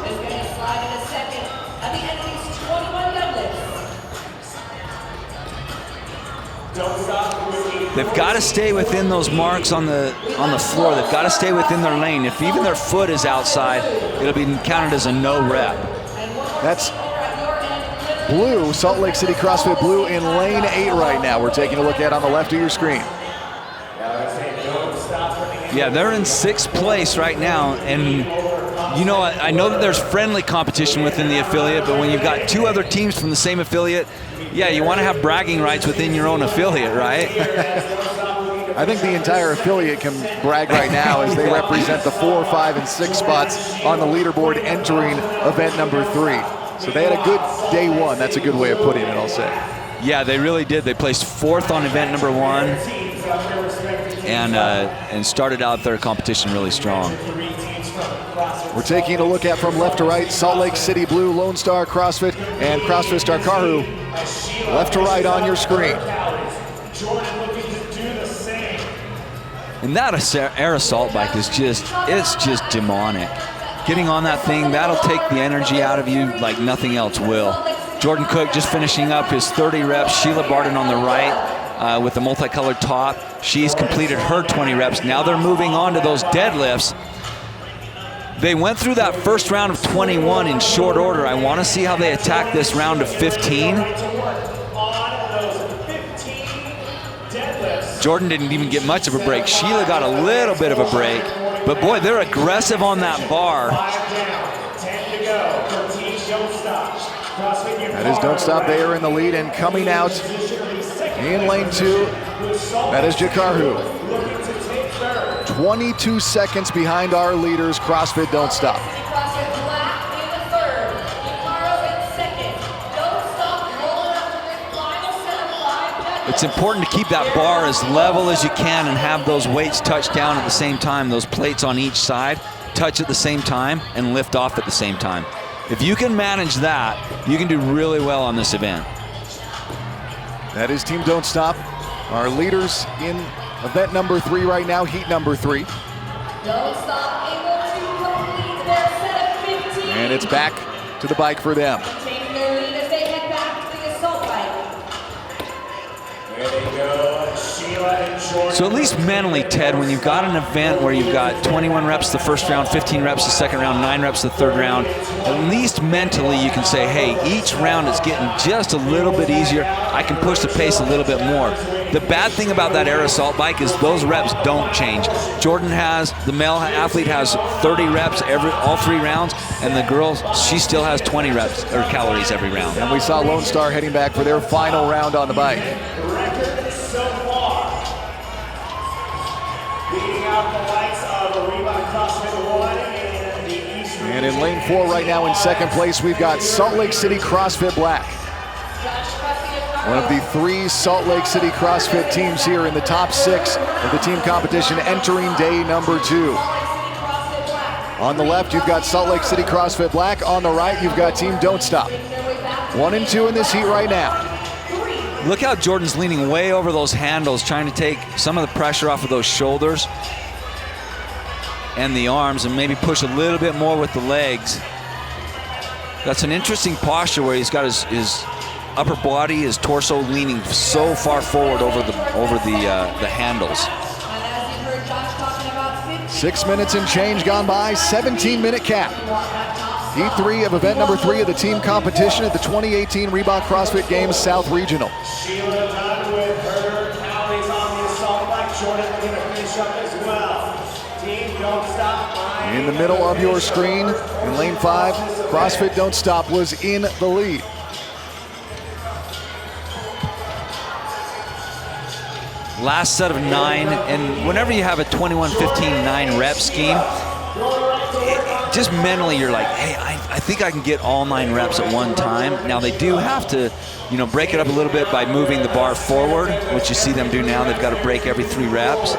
is going to slide in a second at the end of these 21 deadlifts. They've got to stay within those marks on the floor. They've got to stay within their lane. If even their foot is outside, it'll be counted as a no rep. That's Blue, Salt Lake City CrossFit Blue in lane 8 right now. We're taking a look at on the left of your screen. Yeah, they're in 6th place right now, and you know, I know that there's friendly competition within the affiliate, but when you've got 2 other teams from the same affiliate, yeah, you want to have bragging rights within your own affiliate, right? I think the entire affiliate can brag right now as they represent the 4, 5, and 6 spots on the leaderboard entering event number 3. So they had a good day 1. That's a good way of putting it, I'll say. Yeah, they really did. They placed 4th on event number 1 and started out their competition really strong. We're taking a look at from left to right, Salt Lake City Blue, Lone Star CrossFit, and CrossFit Star Karu. Left to right on your screen. And that air assault bike is it's just demonic. Getting on that thing, that'll take the energy out of you like nothing else will. Jordan Cook just finishing up his 30 reps. Sheila Barton on the right with the multicolored top. She's completed her 20 reps. Now they're moving on to those deadlifts. They went through that first round of 21 in short order. I want to see how they attack this round of 15. Jordan didn't even get much of a break. Sheila got a little bit of a break. But boy, they're aggressive on that bar. That is Don't Stop. They are in the lead and coming out in lane 2. That is Jakaru. 22 seconds behind our leaders, CrossFit Don't Stop. It's important to keep that bar as level as you can and have those weights touch down at the same time. Those plates on each side touch at the same time and lift off at the same time. If you can manage that, you can do really well on this event. That is Team Don't Stop. Our leaders in event number 3 right now, heat number 3. Don't Stop able to complete their set of 15. And it's back to the bike for them. Taking their lead as they head back to the assault bike. There they go, Sheila and Jordan. So at least mentally, Ted, when you've got an event where you've got 21 reps the first round, 15 reps the second round, 9 reps the third round, at least mentally you can say, hey, each round is getting just a little bit easier. I can push the pace a little bit more. The bad thing about that air assault bike is those reps don't change. Jordan the male athlete has 30 reps all 3 rounds, and the girl, she still has 20 reps or calories every round. And we saw Lone Star heading back for their final round on the bike. So far, beating out the likes of Reebok CrossFit 1 in the East. And in lane 4 right now in second place, we've got Salt Lake City CrossFit Black. One of the 3 Salt Lake City CrossFit teams here in the top 6 of the team competition entering day number 2. On the left, you've got Salt Lake City CrossFit Black. On the right, you've got Team Don't Stop. 1 and 2 in this heat right now. Look how Jordan's leaning way over those handles, trying to take some of the pressure off of those shoulders and the arms and maybe push a little bit more with the legs. That's an interesting posture where he's got his upper body, his torso leaning so far forward over the handles. 6 minutes and change gone by, 17-minute cap. Heat 3 of event number 3 of the team competition at the 2018 Reebok CrossFit Games South Regional. Sheila done with her calories on the assault bike. Jordan looking to finish up as well. Team Don't Stop. In the middle of your screen, in lane 5, CrossFit Don't Stop was in the lead. Last set of 9, and whenever you have a 21-15-9 rep scheme, just mentally you're like, hey, I think I can get all 9 reps at one time. Now they do have to, break it up a little bit by moving the bar forward, which you see them do now. They've got to break every 3 reps.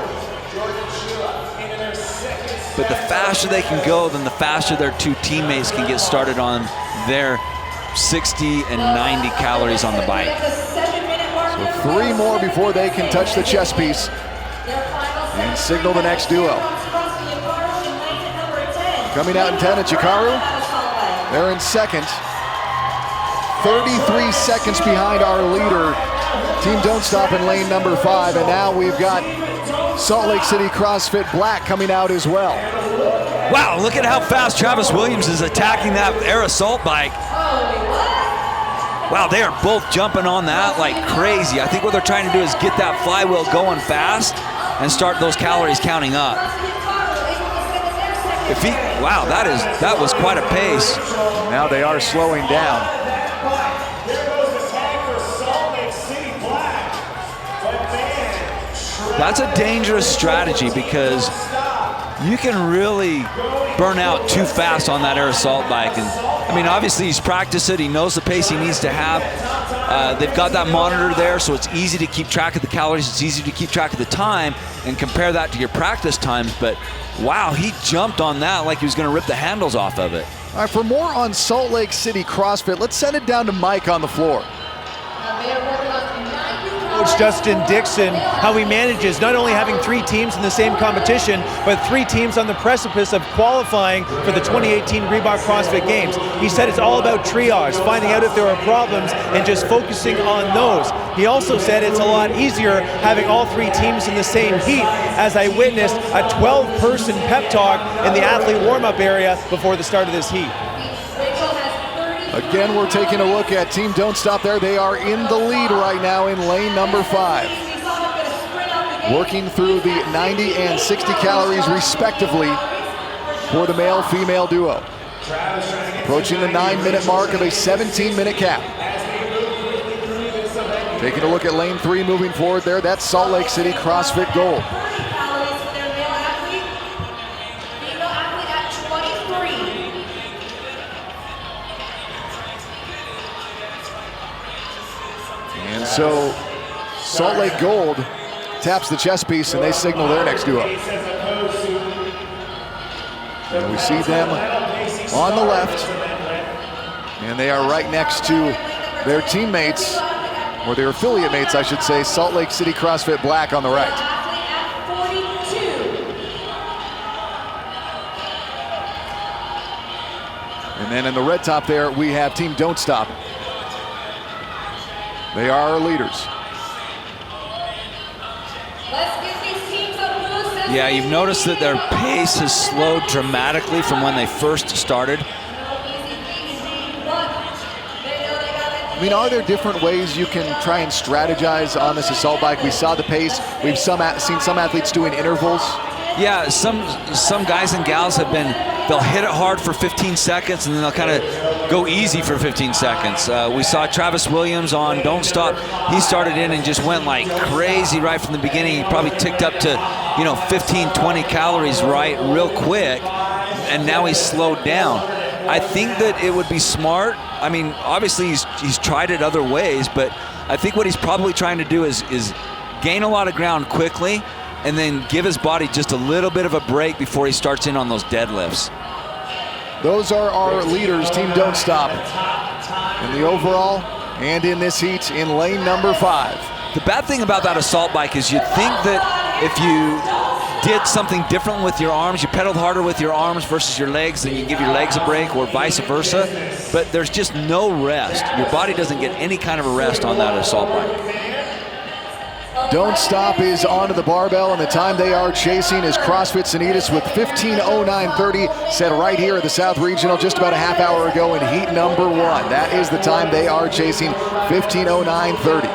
But the faster they can go, then the faster their 2 teammates can get started on their 60 and 90 calories on the bike. So 3 more before they can touch the chest piece and signal the next duo. Coming out in 10 at Jakaru. They're in second. 33 seconds behind our leader, Team Don't Stop in lane number 5, and now we've got Salt Lake City CrossFit Black coming out as well. Wow, look at how fast Travis Williams is attacking that air assault bike. Wow, they are both jumping on that like crazy. I think what they're trying to do is get that flywheel going fast and start those calories counting up. Wow, that was quite a pace. Now they are slowing down. That's a dangerous strategy because you can really burn out too fast on that air assault bike. And I mean, obviously he's practiced it. He knows the pace he needs to have. They've got that monitor there, so it's easy to keep track of the calories. It's easy to keep track of the time and compare that to your practice times. But wow, he jumped on that like he was going to rip the handles off of it. All right, for more on Salt Lake City CrossFit, let's send it down to Mike on the floor. Coach Justin Dixon, how he manages not only having 3 teams in the same competition, but 3 teams on the precipice of qualifying for the 2018 Reebok CrossFit Games. He said it's all about triage, finding out if there are problems and just focusing on those. He also said it's a lot easier having all 3 teams in the same heat, as I witnessed a 12-person pep talk in the athlete warm-up area before the start of this heat. Again, we're taking a look at Team Don't Stop there. They are in the lead right now in lane number 5. Working through the 90 and 60 calories respectively for the male-female duo. Approaching the 9-minute mark of a 17-minute cap. Taking a look at lane 3 moving forward there. That's Salt Lake City CrossFit Gold. And so Salt Lake Gold taps the chest piece and they signal their next duo. And we see them on the left, and they are right next to their teammates, or their affiliate mates, I should say, Salt Lake City CrossFit Black on the right. And then in the red top there, we have Team Don't Stop. They are our leaders. Yeah, you've noticed that their pace has slowed dramatically from when they first started. I mean, are there different ways you can try and strategize on this assault bike? We saw the pace. We've seen some athletes doing intervals. Yeah, some guys and gals have been, they'll hit it hard for 15 seconds and then they'll kind of go easy for 15 seconds. We saw Travis Williams on Don't Stop. He started in and just went like crazy right from the beginning. He probably ticked up to, 15, 20 calories real quick, and now he's slowed down. I think that it would be smart. I mean, obviously he's tried it other ways, but I think what he's probably trying to do is gain a lot of ground quickly and then give his body just a little bit of a break before he starts in on those deadlifts. Those are our leaders, Team Don't Stop, in the overall and in this heat in lane number 5. The bad thing about that assault bike is you'd think that if you did something different with your arms, you pedaled harder with your arms versus your legs, then you give your legs a break, or vice versa, but there's just no rest. Your body doesn't get any kind of a rest on that assault bike. Don't Stop is onto the barbell, and the time they are chasing is CrossFit Sanitas with 15:09:30, set right here at the South Regional just about a half hour ago in heat number 1. That is the time they are chasing, 15:09:30.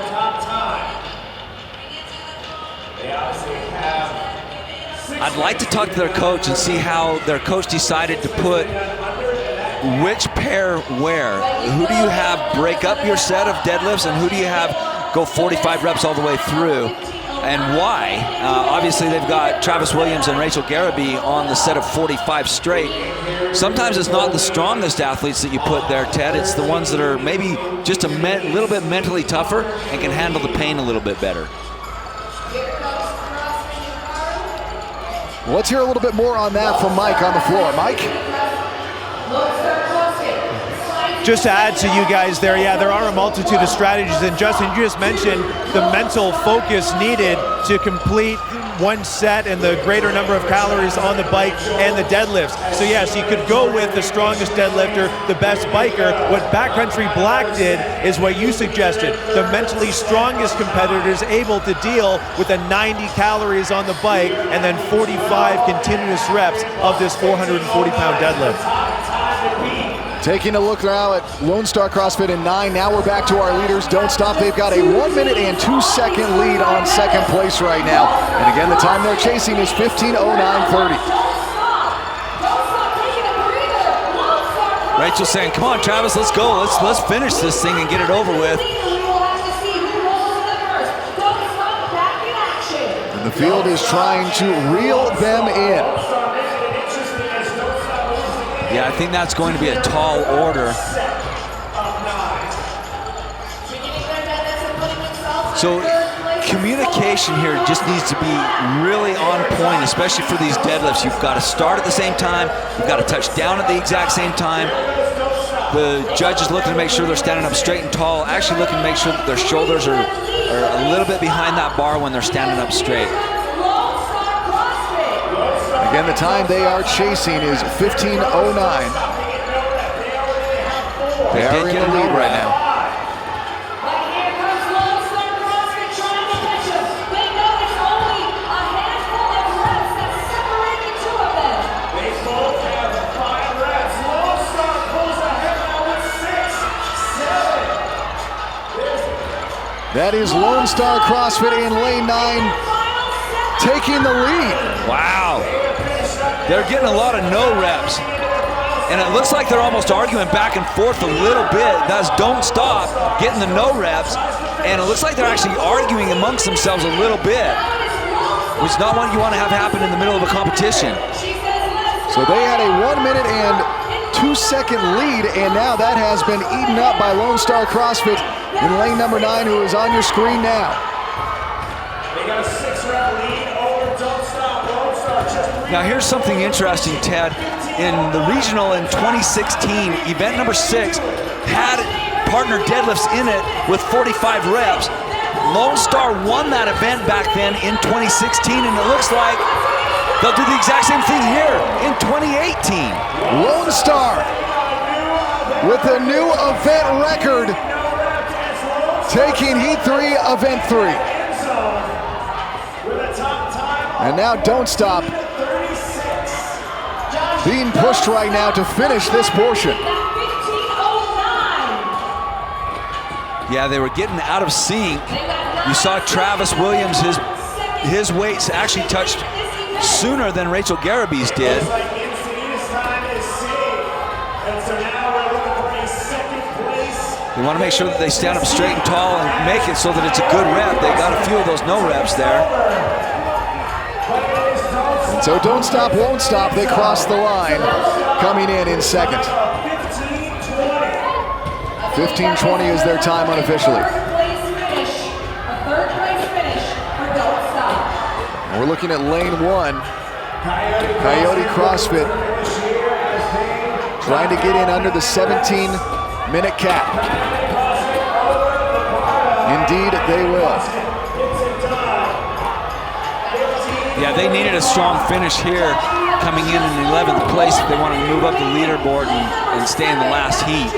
I'd like to talk to their coach and see how their coach decided to put which pair where. Who do you have break up your set of deadlifts, and who do you have go 45 reps all the way through, and why? Obviously they've got Travis Williams and Rachel Garibay on the set of 45 straight. Sometimes it's not the strongest athletes that you put there, Ted. It's the ones that are maybe just a little bit mentally tougher and can handle the pain a little bit better. Let's hear a little bit more on that from Mike on the floor. Mike? Just to add to you guys there, yeah, there are a multitude of strategies. And Justin, you just mentioned the mental focus needed to complete one set and the greater number of calories on the bike and the deadlifts. So yes, you could go with the strongest deadlifter, the best biker. What Backcountry Black did is what you suggested. The mentally strongest competitors able to deal with the 90 calories on the bike and then 45 continuous reps of this 440-pound deadlift. Taking a look now at Lone Star CrossFit in 9. Now we're back to our leaders. Don't stop. They've got a 1 minute and 2 second lead on second place right now. And again, the time they're chasing is 15:09:30. Rachel's saying, come on, Travis, let's go. Let's finish this thing and get it over with. And the field is trying to reel them in. Yeah, I think that's going to be a tall order. So communication here just needs to be really on point, especially for these deadlifts. You've got to start at the same time. You've got to touch down at the exact same time. The judge is looking to make sure they're standing up straight and tall, actually looking to make sure that their shoulders are a little bit behind that bar when they're standing up straight. Again, the time they are chasing is 15:09. They are in the lead right now. That is Lone Star CrossFit in lane 9 taking the lead. Wow. They're getting a lot of no reps. And it looks like they're almost arguing back and forth a little bit. That's don't stop, getting the no reps. And it looks like they're actually arguing amongst themselves a little bit, which is not what you want to have happen in the middle of a competition. So they had a 1 minute and 2 second lead, and now that has been eaten up by Lone Star CrossFit in lane number 9, who is on your screen now. They got a 6-rep lead over Don't Stop, Lone Star just 3. Now here's something interesting, Ted. In the regional in 2016, event number 6 had partner deadlifts in it with 45 reps. Lone Star won that event back then in 2016, and it looks like they'll do the exact same thing here in 2018. Lone Star with a new event record, taking Heat 3, Event 3. And now Don't Stop being pushed right now to finish this portion. Yeah, they were getting out of sync. You saw Travis Williams, his weights actually touched sooner than Rachel Garaby's did. They want to make sure that they stand up straight and tall and make it so that it's a good rep. They got a few of those no reps there. And so Don't Stop, Won't Stop. They cross the line, coming in second. 15:20 is their time unofficially. And we're looking at lane 1. Coyote CrossFit trying to get in under the 17-minute cap. Indeed, they will. Yeah, they needed a strong finish here, coming in 11th place if they wanted to move up the leaderboard and stay in the last heat.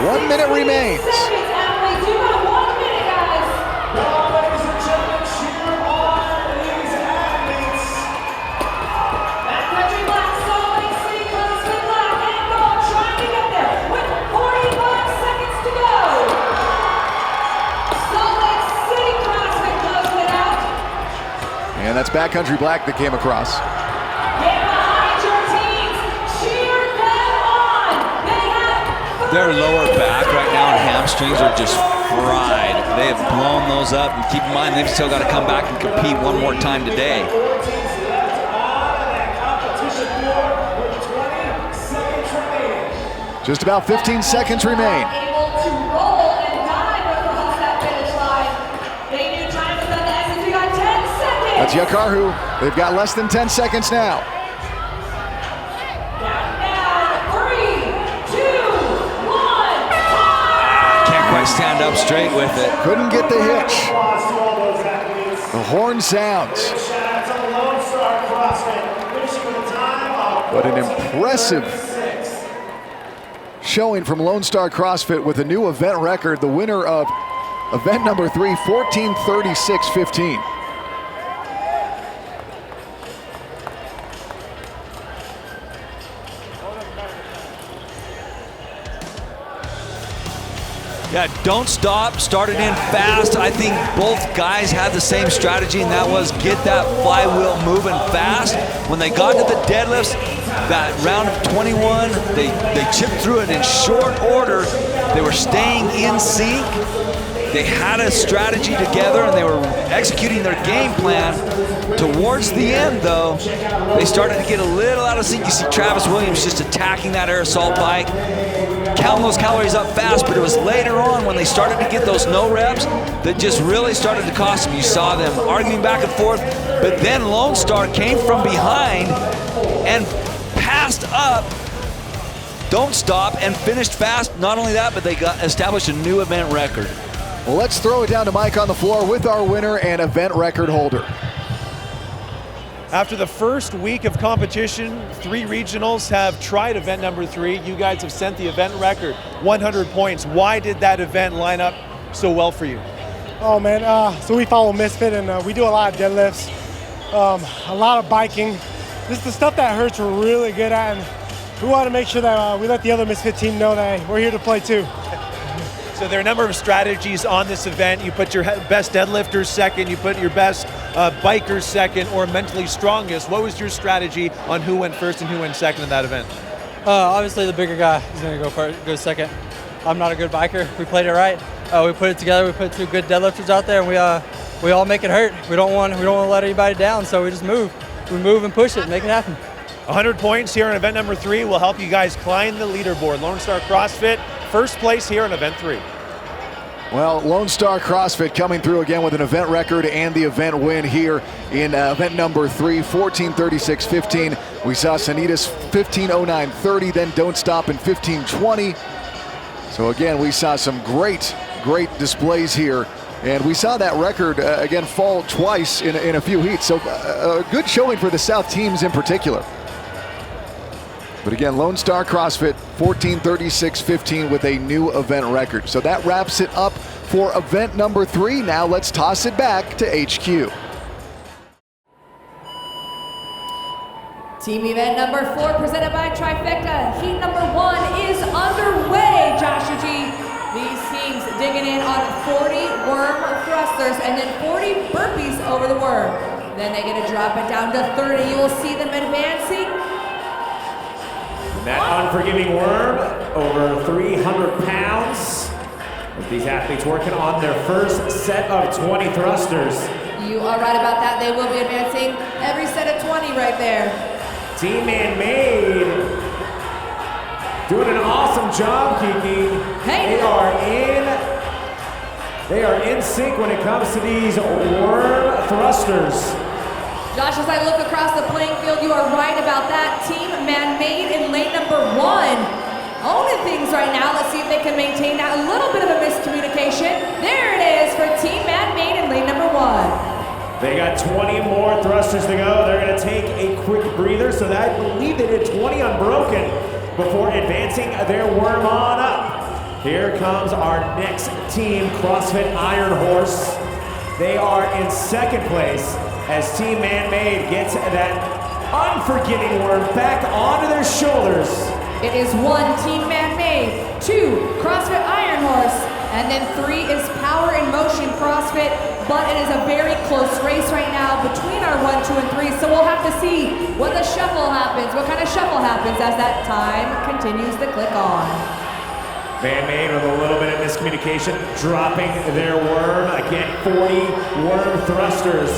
1 minute remains. And that's Backcountry Black that came across. Their lower back right now and hamstrings are just fried. They have blown those up, and keep in mind they've still got to come back and compete one more time today. Just about 15 seconds remain. That's Yakarhu. They've got less than 10 seconds now. Can't quite stand up straight with it. Couldn't get the hitch. The horn sounds. But an impressive showing from Lone Star CrossFit with a new event record, the winner of event number 3, 14:36.15. Yeah, don't stop, started in fast. I think both guys had the same strategy, and that was get that flywheel moving fast. When they got to the deadlifts, that round of 21, they chipped through it in short order. They were staying in sync. They had a strategy together, and they were executing their game plan. Towards the end, though, they started to get a little out of sync. You see Travis Williams just attacking that air assault bike, counting those calories up fast, but it was later on when they started to get those no reps that just really started to cost them. You saw them arguing back and forth, but then Lone Star came from behind and passed up Don't Stop and finished fast. Not only that, but they established a new event record. Well, let's throw it down to Mike on the floor with our winner and event record holder. After the first week of competition, 3 regionals have tried event number 3. You guys have sent the event record, 100 points. Why did that event line up so well for you? Oh man, so we follow Misfit and we do a lot of deadlifts, a lot of biking. This is the stuff that Hurts we're really good at, and we want to make sure that we let the other Misfit team know that we're here to play too. So there are a number of strategies on this event. You put your best deadlifters second, you put your best bikers second, or mentally strongest. What was your strategy on who went first and who went second in that event? Obviously the bigger guy is going to go second. I'm not a good biker. We played it right. We put it together. We put 2 good deadlifters out there, and we all make it hurt. We don't want to let anybody down, so we just move. We move and push it, and make it happen. 100 points here in event number 3 will help you guys climb the leaderboard. Lone Star CrossFit, first place here in event 3. Well, Lone Star CrossFit coming through again with an event record and the event win here in event number 3, 14:36.15. We saw Sanitas 15:09.30, then Don't Stop in 15:20. So again, we saw some great displays here. And we saw that record again fall twice in a few heats. So a good showing for the South teams in particular. But again, Lone Star CrossFit 14:36.15 with a new event record. So that wraps it up for event number 3. Now let's toss it back to HQ. Team event number 4 presented by Trifecta. Heat number 1 is underway, Joshua G. These teams digging in on 40 worm thrusters and then 40 burpees over the worm. Then they're gonna drop it down to 30. You will see them advancing. That unforgiving worm, over 300 pounds. With these athletes working on their first set of 20 thrusters. You are right about that. They will be advancing every set of 20 right there. Team Man-Made doing an awesome job, Kiki. Hey. They are in sync when it comes to these worm thrusters. Josh, as I look across the playing field, you are right about that. Team Man-Made in lane number 1. Owning things right now. Let's see if they can maintain that. A little bit of a miscommunication. There it is for Team Man-Made in lane number 1. They got 20 more thrusters to go. They're gonna take a quick breather, so that I believe they did 20 unbroken before advancing their worm on up. Here comes our next team, CrossFit Iron Horse. They are in second place as Team Man-Made gets that unforgiving worm back onto their shoulders. It is 1 Team Man-Made, 2 CrossFit Iron Horse, and then 3 is Power in Motion CrossFit. But it is a very close race right now between our 1, 2, and 3. So we'll have to see what the shuffle happens, what kind of shuffle happens as that time continues to click on. Man-Made with a little bit of miscommunication, dropping their worm. Again, 40 worm thrusters,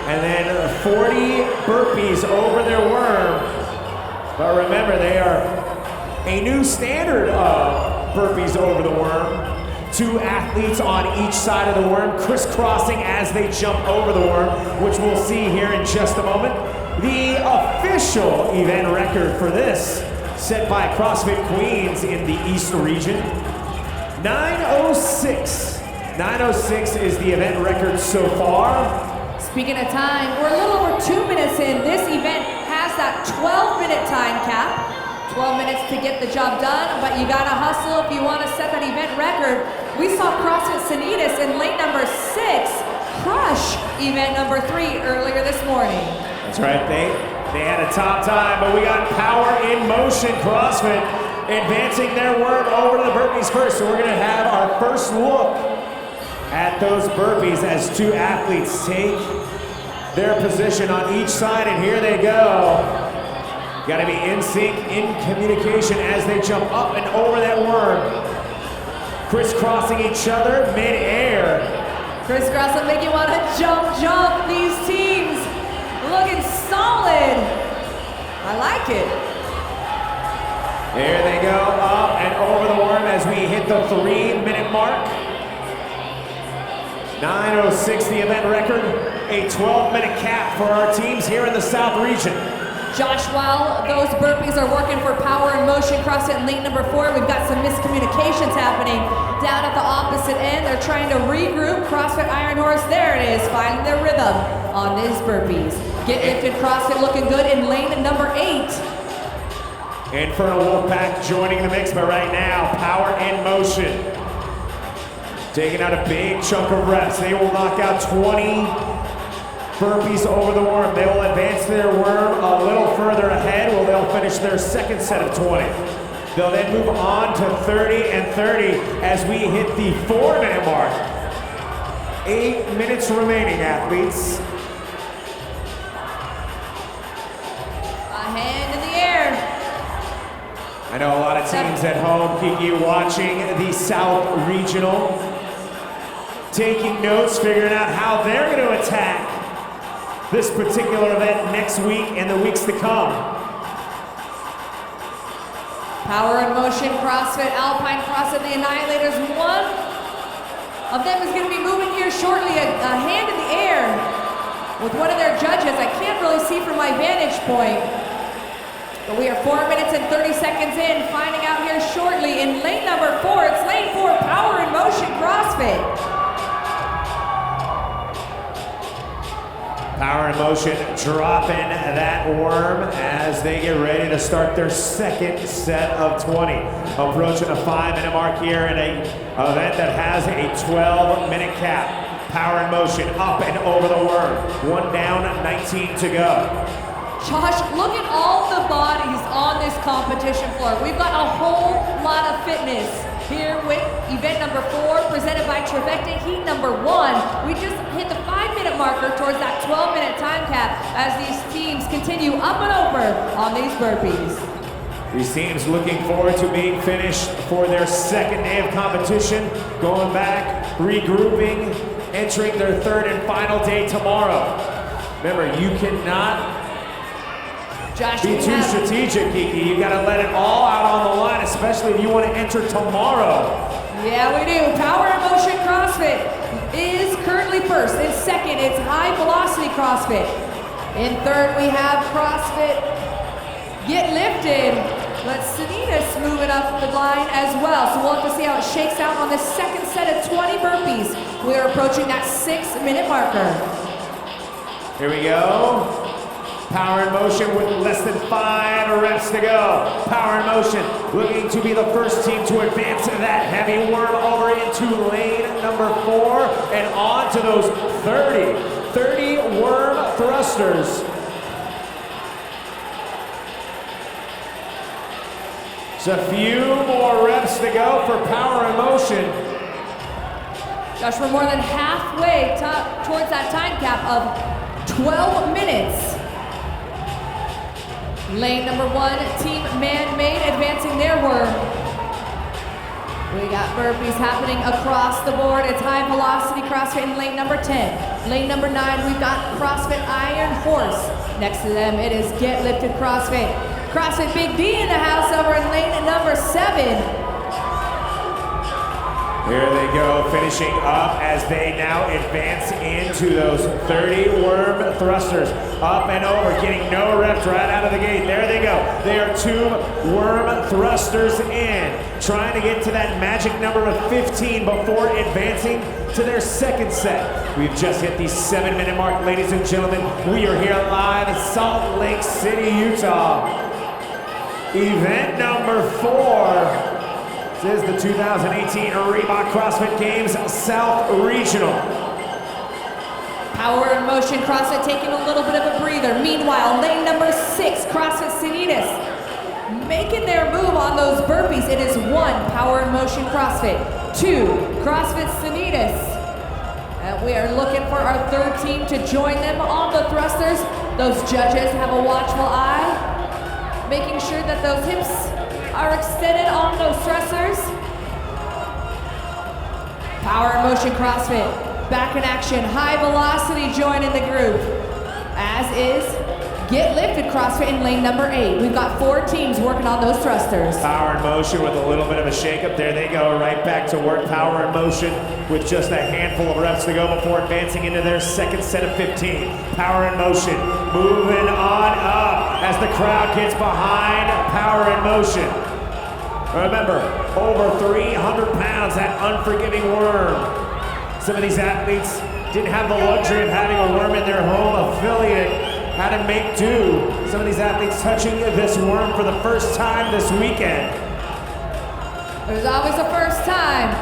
and then 40 burpees over their worm. But remember, they are a new standard of burpees over the worm. 2 athletes on each side of the worm, crisscrossing as they jump over the worm, which we'll see here in just a moment. The official event record for this, set by CrossFit Queens in the East region, 9:06. 9:06 is the event record so far. Speaking of time, we're a little over 2 minutes in. This event has that 12-minute time cap. 12 minutes to get the job done, but you gotta hustle if you wanna set that event record. We saw CrossFit Sanitas in lane number 6 crush event number 3 earlier this morning. That's right, they had a top time, but we got Power in Motion CrossFit advancing their work over to the burpees first. So we're gonna have our first look at those burpees as 2 athletes take their position on each side, and here they go. Gotta be in sync, in communication as they jump up and over that worm. Crisscrossing each other mid-air. Crisscross will make you want to jump. These teams looking solid. I like it. There they go, up and over the worm as we hit the 3-minute mark. 9:06 the event record, a 12-minute cap for our teams here in the South region. Josh, while those burpees are working for Power in Motion CrossFit in lane number 4, we've got some miscommunications happening down at the opposite end. They're trying to regroup. CrossFit Iron Horse, there it is, finding their rhythm on these burpees. Get Lifted CrossFit looking good in lane number 8. Inferno Wolfpack joining the mix, but right now, Power in Motion. Taking out a big chunk of reps. They will knock out 20 burpees over the worm. They will advance their worm a little further ahead where they'll finish their second set of 20. They'll then move on to 30 and 30 as we hit the 4-minute mark. 8 minutes remaining, athletes. A hand in the air. I know a lot of teams at home, Kiki, watching the South Regional, taking notes, figuring out how they're going to attack this particular event next week and the weeks to come. Power in Motion CrossFit, Alpine CrossFit, the Annihilators. One of them is going to be moving here shortly, a hand in the air with one of their judges. I can't really see from my vantage point, but we are 4 minutes and 30 seconds in, finding out here shortly in lane number 4. It's lane 4, Power in Motion CrossFit. Power in Motion dropping that worm as they get ready to start their second set of 20. Approaching the 5-minute mark here in an event that has a 12-minute cap. Power in Motion up and over the worm. 1 down, 19 to go. Josh, look at all the bodies on this competition floor. We've got a whole lot of fitness here with event number 4, presented by Trifecta, heat number 1. We just hit the 5-minute marker towards that 12-minute time cap as these teams continue up and over on these burpees. These teams looking forward to being finished for their second day of competition, going back, regrouping, entering their 3rd and final day tomorrow. Remember, you cannot Josh, be too strategic, Kiki. You gotta let it all out on the line, especially if you want to enter tomorrow. Yeah, we do. Power in Motion CrossFit is currently 1st. In 2nd, it's High Velocity CrossFit. In 3rd, we have CrossFit Get Lifted. But Sanitas moving up the line as well. So we'll have to see how it shakes out on the second set of 20 burpees. We are approaching that 6-minute marker. Here we go. Power in Motion with less than 5 reps to go. Power in Motion looking to be the first team to advance that heavy worm over into lane number 4 and on to those 30 worm thrusters. Just a few more reps to go for Power in Motion. Josh, we're more than halfway towards that time cap of 12 minutes. Lane number 1, Team Man-Made advancing their worm. We got burpees happening across the board. It's High Velocity CrossFit in lane number 10. Lane number 9, we've got CrossFit Iron Horse. Next to them, it is Get Lifted CrossFit. CrossFit Big D in the house over in lane number 7. Here they go, finishing up as they now advance into those 30 worm thrusters. Up and over, getting no reps right out of the gate. There they go. They are 2 worm thrusters in, trying to get to that magic number of 15 before advancing to their second set. We've just hit the 7-minute mark, ladies and gentlemen. We are here live in Salt Lake City, Utah. Event number 4. This is the 2018 Reebok CrossFit Games South Regional. Power and Motion CrossFit taking a little bit of a breather. Meanwhile, lane number 6, CrossFit Sanitas, making their move on those burpees. It is 1, Power and Motion CrossFit, 2, CrossFit Sanitas. And we are looking for our third team to join them on the thrusters. Those judges have a watchful eye, making sure that those hips are extended on those thrusters. Power and Motion CrossFit, back in action. High Velocity joining the group, as is Get Lifted CrossFit in lane number 8. We've got 4 teams working on those thrusters. Power and Motion with a little bit of a shakeup. There they go, right back to work. Power and Motion with just a handful of reps to go before advancing into their second set of 15. Power and Motion moving on up as the crowd gets behind Power and Motion. Remember, over 300 pounds, that unforgiving worm. Some of these athletes didn't have the luxury of having a worm in their home affiliate. How to make do. Some of these athletes touching this worm for the first time this weekend. There's always a first time.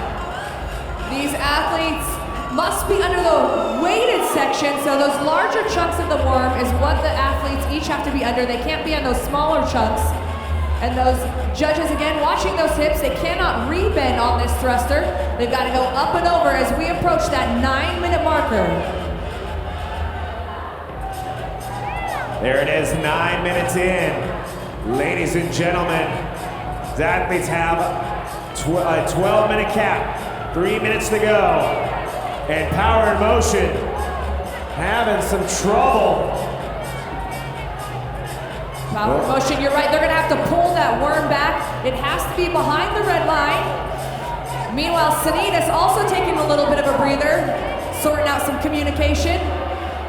These athletes must be under the weighted section, so those larger chunks of the worm is what the athletes each have to be under. They can't be on those smaller chunks. And those judges, again, watching those hips, they cannot rebend on this thruster. They've got to go up and over as we approach that 9-minute marker. There it is, 9 minutes in. Ladies and gentlemen, the athletes have a 12-minute cap, 3 minutes to go. And Power and Motion having some trouble. Power and Motion, you're right, they're gonna have to pull that worm back. It has to be behind the red line. Meanwhile, Sanitas also taking a little bit of a breather, sorting out some communication.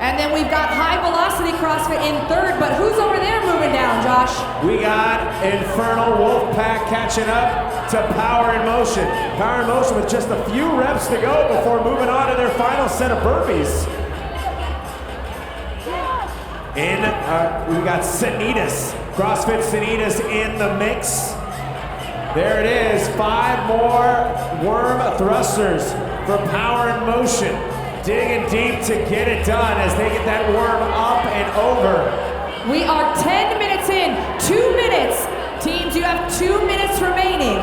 And then we've got High Velocity CrossFit in third, but who's over there moving down, Josh? We got Infernal Wolfpack catching up to Power and Motion. Power and Motion with just a few reps to go before moving on to their final set of burpees. We got Sanitas, CrossFit Sanitas in the mix. There it is, 5 more worm thrusters for Power and Motion. Digging deep to get it done as they get that worm up and over. We are 10 minutes in, 2 minutes. Teams, you have 2 minutes remaining.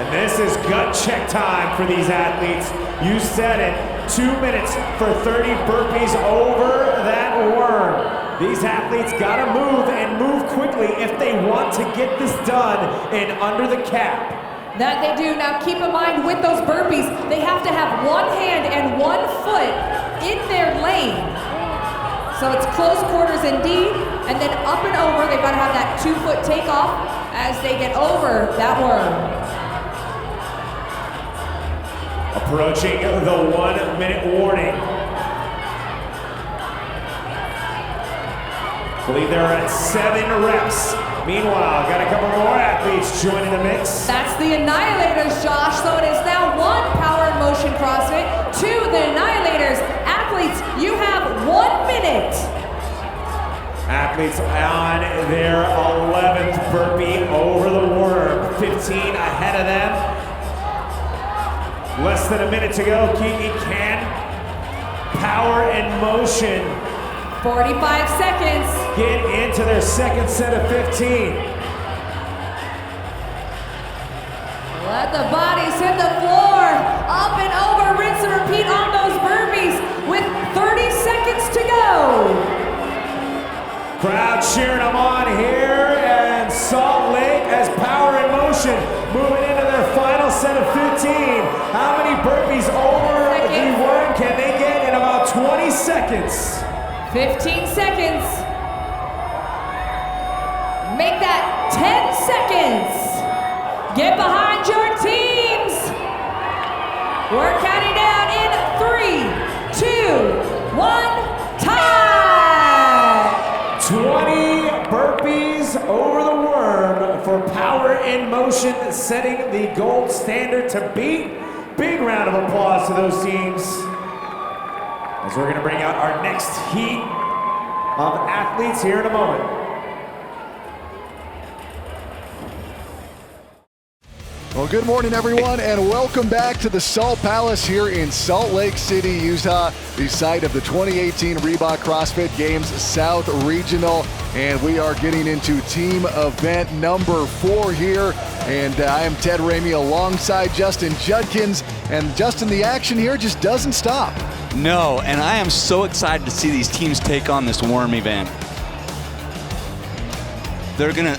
And this is gut check time for these athletes. You said it, 2 minutes for 30 burpees over that worm. These athletes gotta move and move quickly if they want to get this done in under the cap. That they do. Now keep in mind with those burpees, they have to have 1 hand and 1 foot in their lane. So it's close quarters indeed, and then up and over, they've got to have that 2-foot takeoff as they get over that worm. Approaching the 1-minute warning. I believe they're at 7 reps. Meanwhile, got a couple more athletes joining the mix. That's the Annihilators, Josh. So it is now 1 Power and Motion CrossFit, 2 the Annihilators. Athletes, you have 1 minute. Athletes on their 11th burpee over the worm. 15 ahead of them. Less than a minute to go. Kiki can Power and Motion 45 seconds. get into their second set of 15. Let the bodies hit the floor. Up and over, rinse and repeat on those burpees with 30 seconds to go. Crowd cheering them on here in Salt Lake as Power and Motion moving into their final set of 15. How many burpees over the worm can they get in about 20 seconds? 15 seconds. Make that 10 seconds. Get behind your teams. We're counting down in 3, 2, 1, time. 20 burpees over the worm for power in motion, setting the gold standard to beat. Big round of applause to those teams. As we're gonna bring out our next heat of athletes here in a moment. Well, good morning, everyone, and welcome back to the Salt Palace here in Salt Lake City, Utah, the site of the 2018 Reebok CrossFit Games South Regional. And we are getting into team event number 4 here. And I am Ted Ramey alongside Justin Judkins. And Justin, the action here just doesn't stop. No, and I am so excited to see these teams take on this worm event. They're gonna...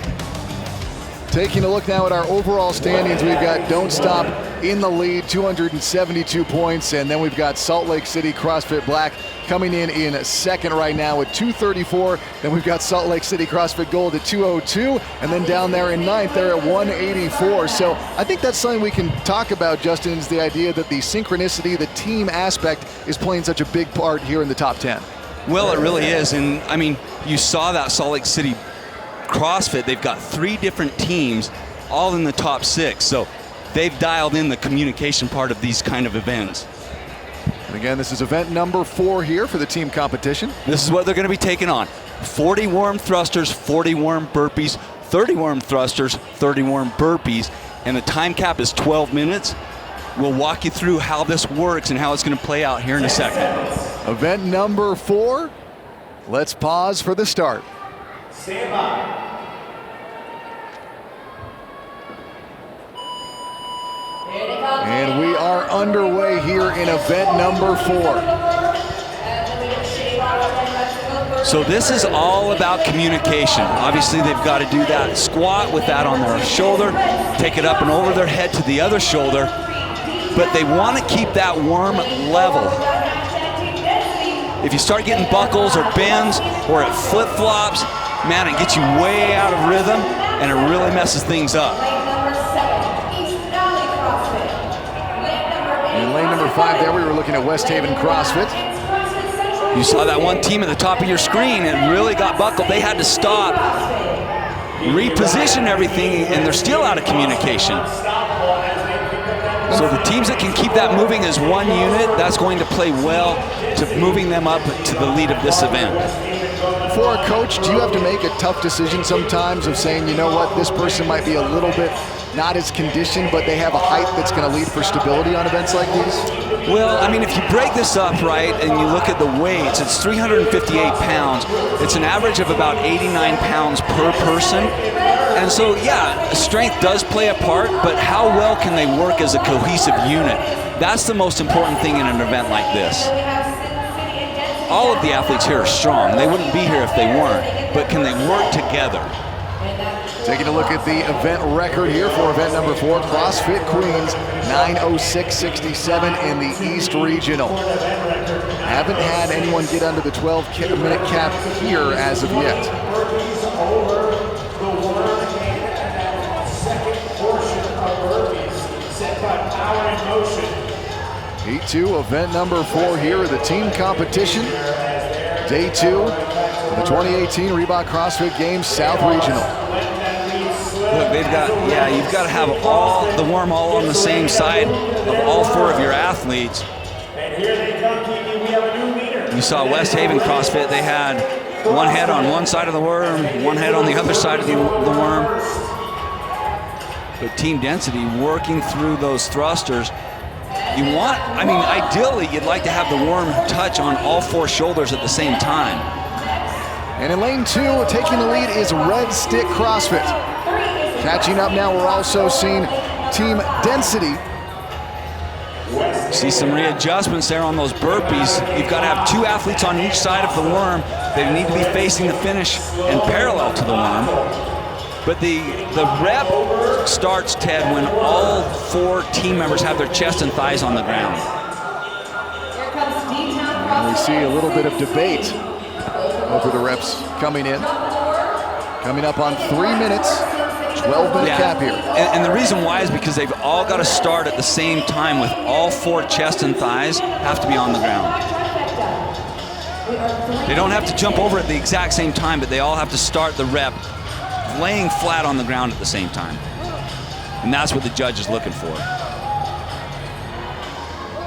Taking a look now at our overall standings, we've got Don't Stop in the lead, 272 points, and then we've got Salt Lake City CrossFit Black coming in second right now at 234. Then we've got Salt Lake City CrossFit Gold at 202, and then down there in ninth, they're at 184. So I think that's something we can talk about, Justin, is the idea that the synchronicity, the team aspect is playing such a big part here in the top 10. Well, it really is, and I mean, you saw that Salt Lake City CrossFit, they've got 3 different teams all in the top 6, so they've dialed in the communication part of these kind of events. And again, this is event number 4 here for the team competition. This is what they're going to be taking on. 40 worm thrusters, 40 worm burpees, 30 worm thrusters, 30 worm burpees, and the time cap is 12 minutes. We'll walk you through how this works and how it's going to play out here in a second. Event number 4. Let's pause for the start. Stand by. And we are underway here in event number 4. So this is all about communication. Obviously, they've got to do that squat with that on their shoulder, take it up and over their head to the other shoulder, but they want to keep that worm level. If you start getting buckles or bends or it flip-flops, man, it gets you way out of rhythm and it really messes things up. In lane number 5 there, we were looking at West Haven CrossFit. You saw that one team at the top of your screen, it really got buckled. They had to stop, reposition everything, and they're still out of communication. So the teams that can keep that moving as one unit, that's going to play well to moving them up to the lead of this event. For a coach, do you have to make a tough decision sometimes of saying, you know what, this person might be a little bit not as conditioned, but they have a height that's going to lead for stability on events like these? Well, I mean, if you break this up, right, and you look at the weights, it's 358 pounds. It's an average of about 89 pounds per person. And so, yeah, strength does play a part, but how well can they work as a cohesive unit? That's the most important thing in an event like this. All of the athletes here are strong. They wouldn't be here if they weren't, but can they work together? Taking a look at the event record here for event number 4, CrossFit Queens, 9:06.67 in the East Regional. Haven't had anyone get under the 12-minute cap here as of yet. Heat 2, event number 4 here, the team competition. Day 2 of the 2018 Reebok CrossFit Games South Regional. Look, they've got, yeah, you've got to have all the worm all on the same side of all 4 of your athletes. And here they come, Kiki. We have a new leader. You saw West Haven CrossFit, they had one head on one side of the worm, one head on the other side of the worm. But team density working through those thrusters. You want, I mean, ideally, you'd like to have the worm touch on all 4 shoulders at the same time. And in lane 2, taking the lead is Red Stick CrossFit. Catching up now, we're also seeing team density. See some readjustments there on those burpees. You've got to have 2 athletes on each side of the worm. They need to be facing the finish and parallel to the worm. But the rep starts, Ted, when all 4 team members have their chest and thighs on the ground. And we see a little bit of debate over the reps coming in. Coming up on 3 minutes, 12-minute cap here. And the reason why is because they've all got to start at the same time with all 4 chest and thighs have to be on the ground. They don't have to jump over at the exact same time, but they all have to start the rep laying flat on the ground at the same time. And that's what the judge is looking for.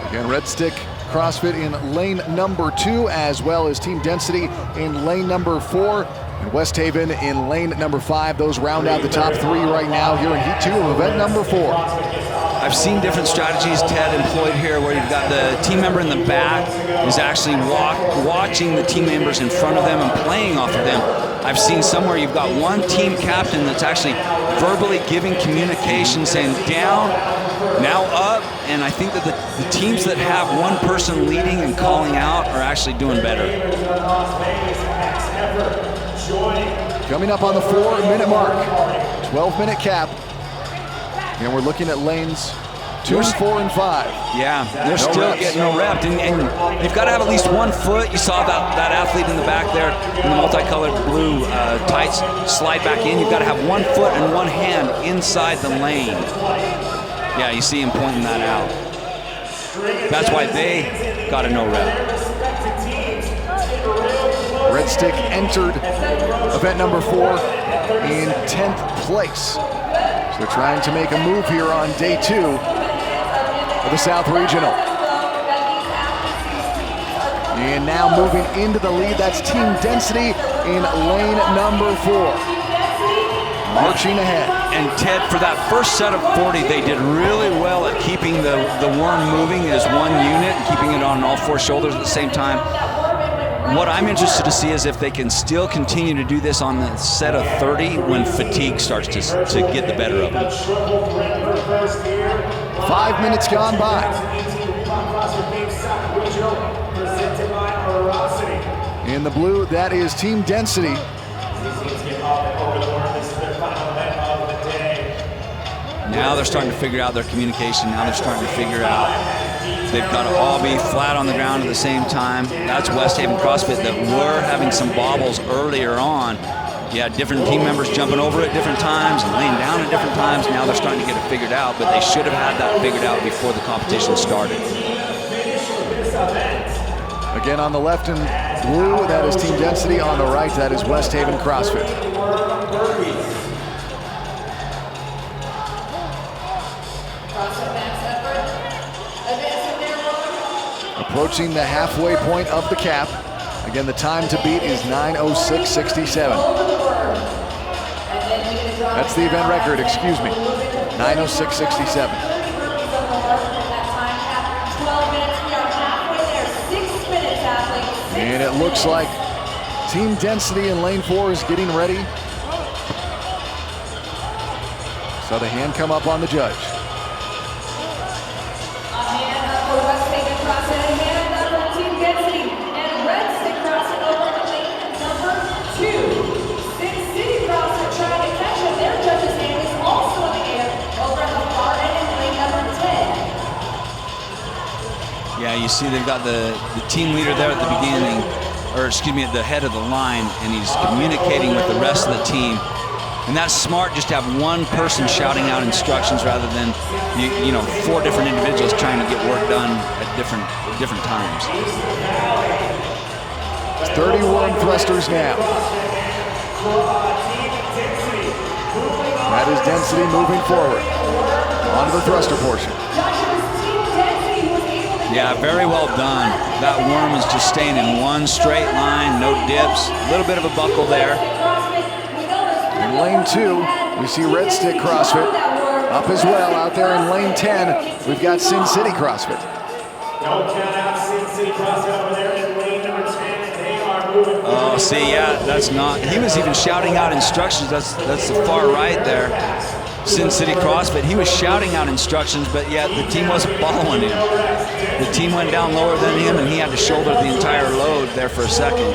Again, Red Stick CrossFit in lane number 2, as well as Team Density in lane number 4, and West Haven in lane number 5. Those round out the top 3 right now here in Heat 2 of event number 4. I've seen different strategies Ted employed here where you've got the team member in the back is actually watching the team members in front of them and playing off of them. I've seen somewhere you've got one team captain that's actually verbally giving communication, saying down, now up, and I think that the teams that have one person leading and calling out are actually doing better. Coming up on the 4-minute mark, 12-minute cap, and we're looking at lanes 2, 4, and 5. Yeah, they're still getting no rep, and you've got to have at least 1 foot. You saw that athlete in the back there in the multicolored blue tights slide back in. You've got to have 1 foot and 1 hand inside the lane. Yeah, you see him pointing that out. That's why they got a no rep. Red Stick entered event number 4 in 10th place. So they're trying to make a move here on day 2 of the South Regional. And now moving into the lead, that's Team Density in lane number 4. Marching ahead. And Ted, for that first set of 40, they did really well at keeping the worm moving as one unit and keeping it on all 4 shoulders at the same time. What I'm interested to see is if they can still continue to do this on the set of 30 when fatigue starts to get the better of them. 5 minutes gone by. In the blue, that is Team Density. Now they're starting to figure out their communication. Now they're starting to figure out they've got to all be flat on the ground at the same time. That's West Haven CrossFit that were having some bobbles earlier on. You had different team members jumping over at different times and laying down at different times. Now they're starting to get it figured out, but they should have had that figured out before the competition started. Again on the left in blue, that is Team Density. On the right, that is West Haven CrossFit. Approaching the halfway point of the cap. Again, the time to beat is 9:06.67. That's the event record, excuse me. 9:06.67. And it looks like Team Density in lane 4 is getting ready. So the hand come up on the judge. Yeah, you see they've got the team leader there at the beginning, or excuse me, at the head of the line, and he's communicating with the rest of the team. And that's smart, just to have one person shouting out instructions rather than you know 4 different individuals trying to get work done at different times. It's 30 worm thrusters now. That is Density moving forward onto the thruster portion. Yeah, very well done. That worm is just staying in one straight line, no dips. A little bit of a buckle there. In lane 2, we see Red Stick CrossFit up as well. Out there in lane 10, we've got Sin City CrossFit. Don't count out Sin City CrossFit over there in lane number 10. They are moving forward. Oh, see, yeah, that's not. He was even shouting out instructions. That's the far right there. Sin City CrossFit, he was shouting out instructions, but yet the team wasn't following him. The team went down lower than him, and he had to shoulder the entire load there for a second.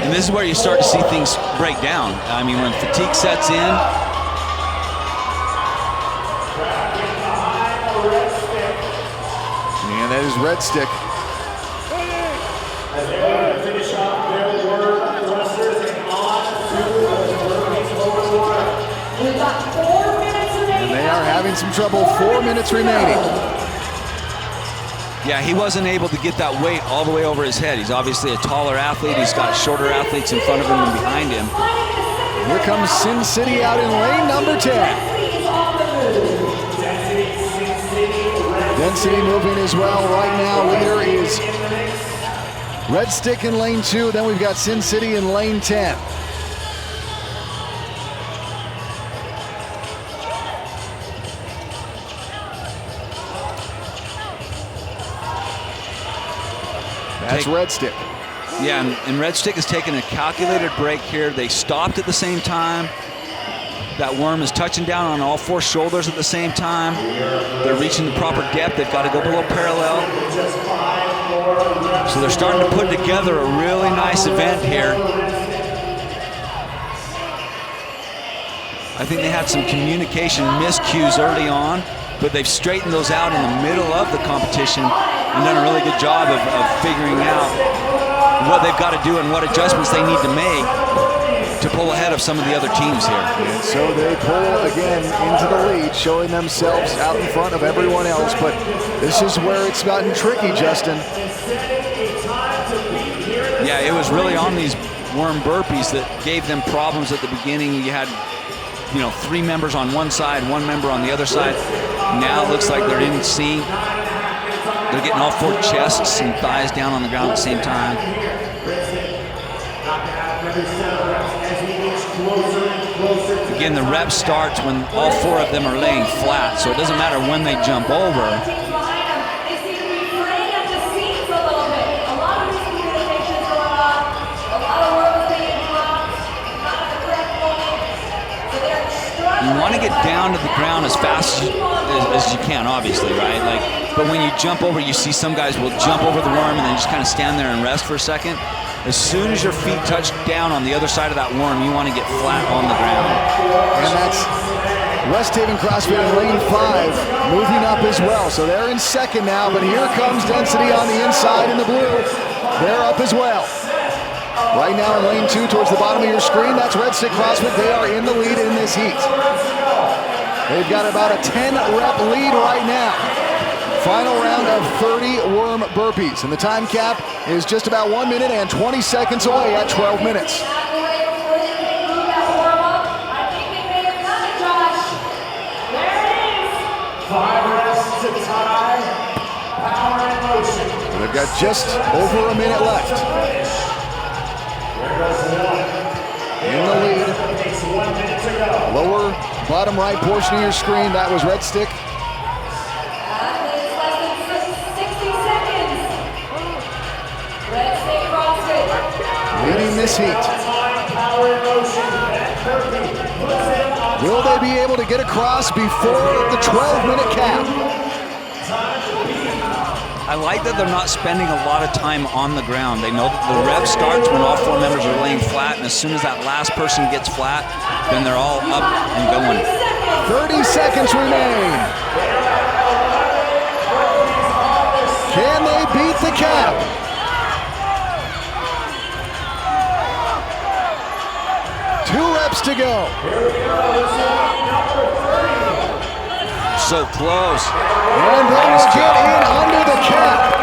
And this is where you start to see things break down. I mean, when fatigue sets in. And that is Red Stick. As they are to finish off their work thrusters and on to some trouble. 4 minutes remaining. Yeah, he wasn't able to get that weight all the way over his head. He's obviously a taller athlete. He's got shorter athletes in front of him and behind him. Here comes Sin City out in lane number 10. Density moving as well. Right now, leader is Red Stick in lane 2. Then we've got Sin City in lane 10. That's Red Stick. Yeah, and Red Stick is taking a calculated break here. They stopped at the same time. That worm is touching down on all 4 shoulders at the same time. They're reaching the proper depth. They've got to go below parallel. So they're starting to put together a really nice event here. I think they had some communication miscues early on, but they've straightened those out in the middle of the competition and done a really good job of figuring out what they've got to do and what adjustments they need to make to pull ahead of some of the other teams here. And so they pull again into the lead, showing themselves out in front of everyone else, but this is where it's gotten tricky, Justin. Yeah, it was really on these worm burpees that gave them problems at the beginning. You had, 3 members on one side, 1 member on the other side. Now it looks like they're in sync. They're getting all 4 chests and thighs down on the ground at the same time. Again, the rep starts when all 4 of them are laying flat, so it doesn't matter when they jump over. You want to get down to the ground as fast as you can, obviously, right? But when you jump over, you see some guys will jump over the worm and then just kind of stand there and rest for a second. As soon as your feet touch down on the other side of that worm, you want to get flat on the ground. And that's West Haven CrossFit in lane 5, moving up as well. So they're in second now, but here comes Density on the inside in the blue. They're up as well. Right now in lane 2 towards the bottom of your screen, that's Red Stick CrossFit. They are in the lead in this heat. They've got about a 10-rep lead right now. Final round of 30 worm burpees. And the time cap is just about 1 minute and 20 seconds away at 12 minutes. So they've got just over a minute left. In the lead. Lower bottom right portion of your screen, that was Red Stick. Leading this heat. Will they be able to get across before the 12-minute cap? I like that they're not spending a lot of time on the ground. They know that the rep starts when all 4 members are laying flat, and as soon as that last person gets flat, then they're all up and going. 30 seconds remain. Can they beat the cap? Two reps to go. So close. And they will get in under the cap.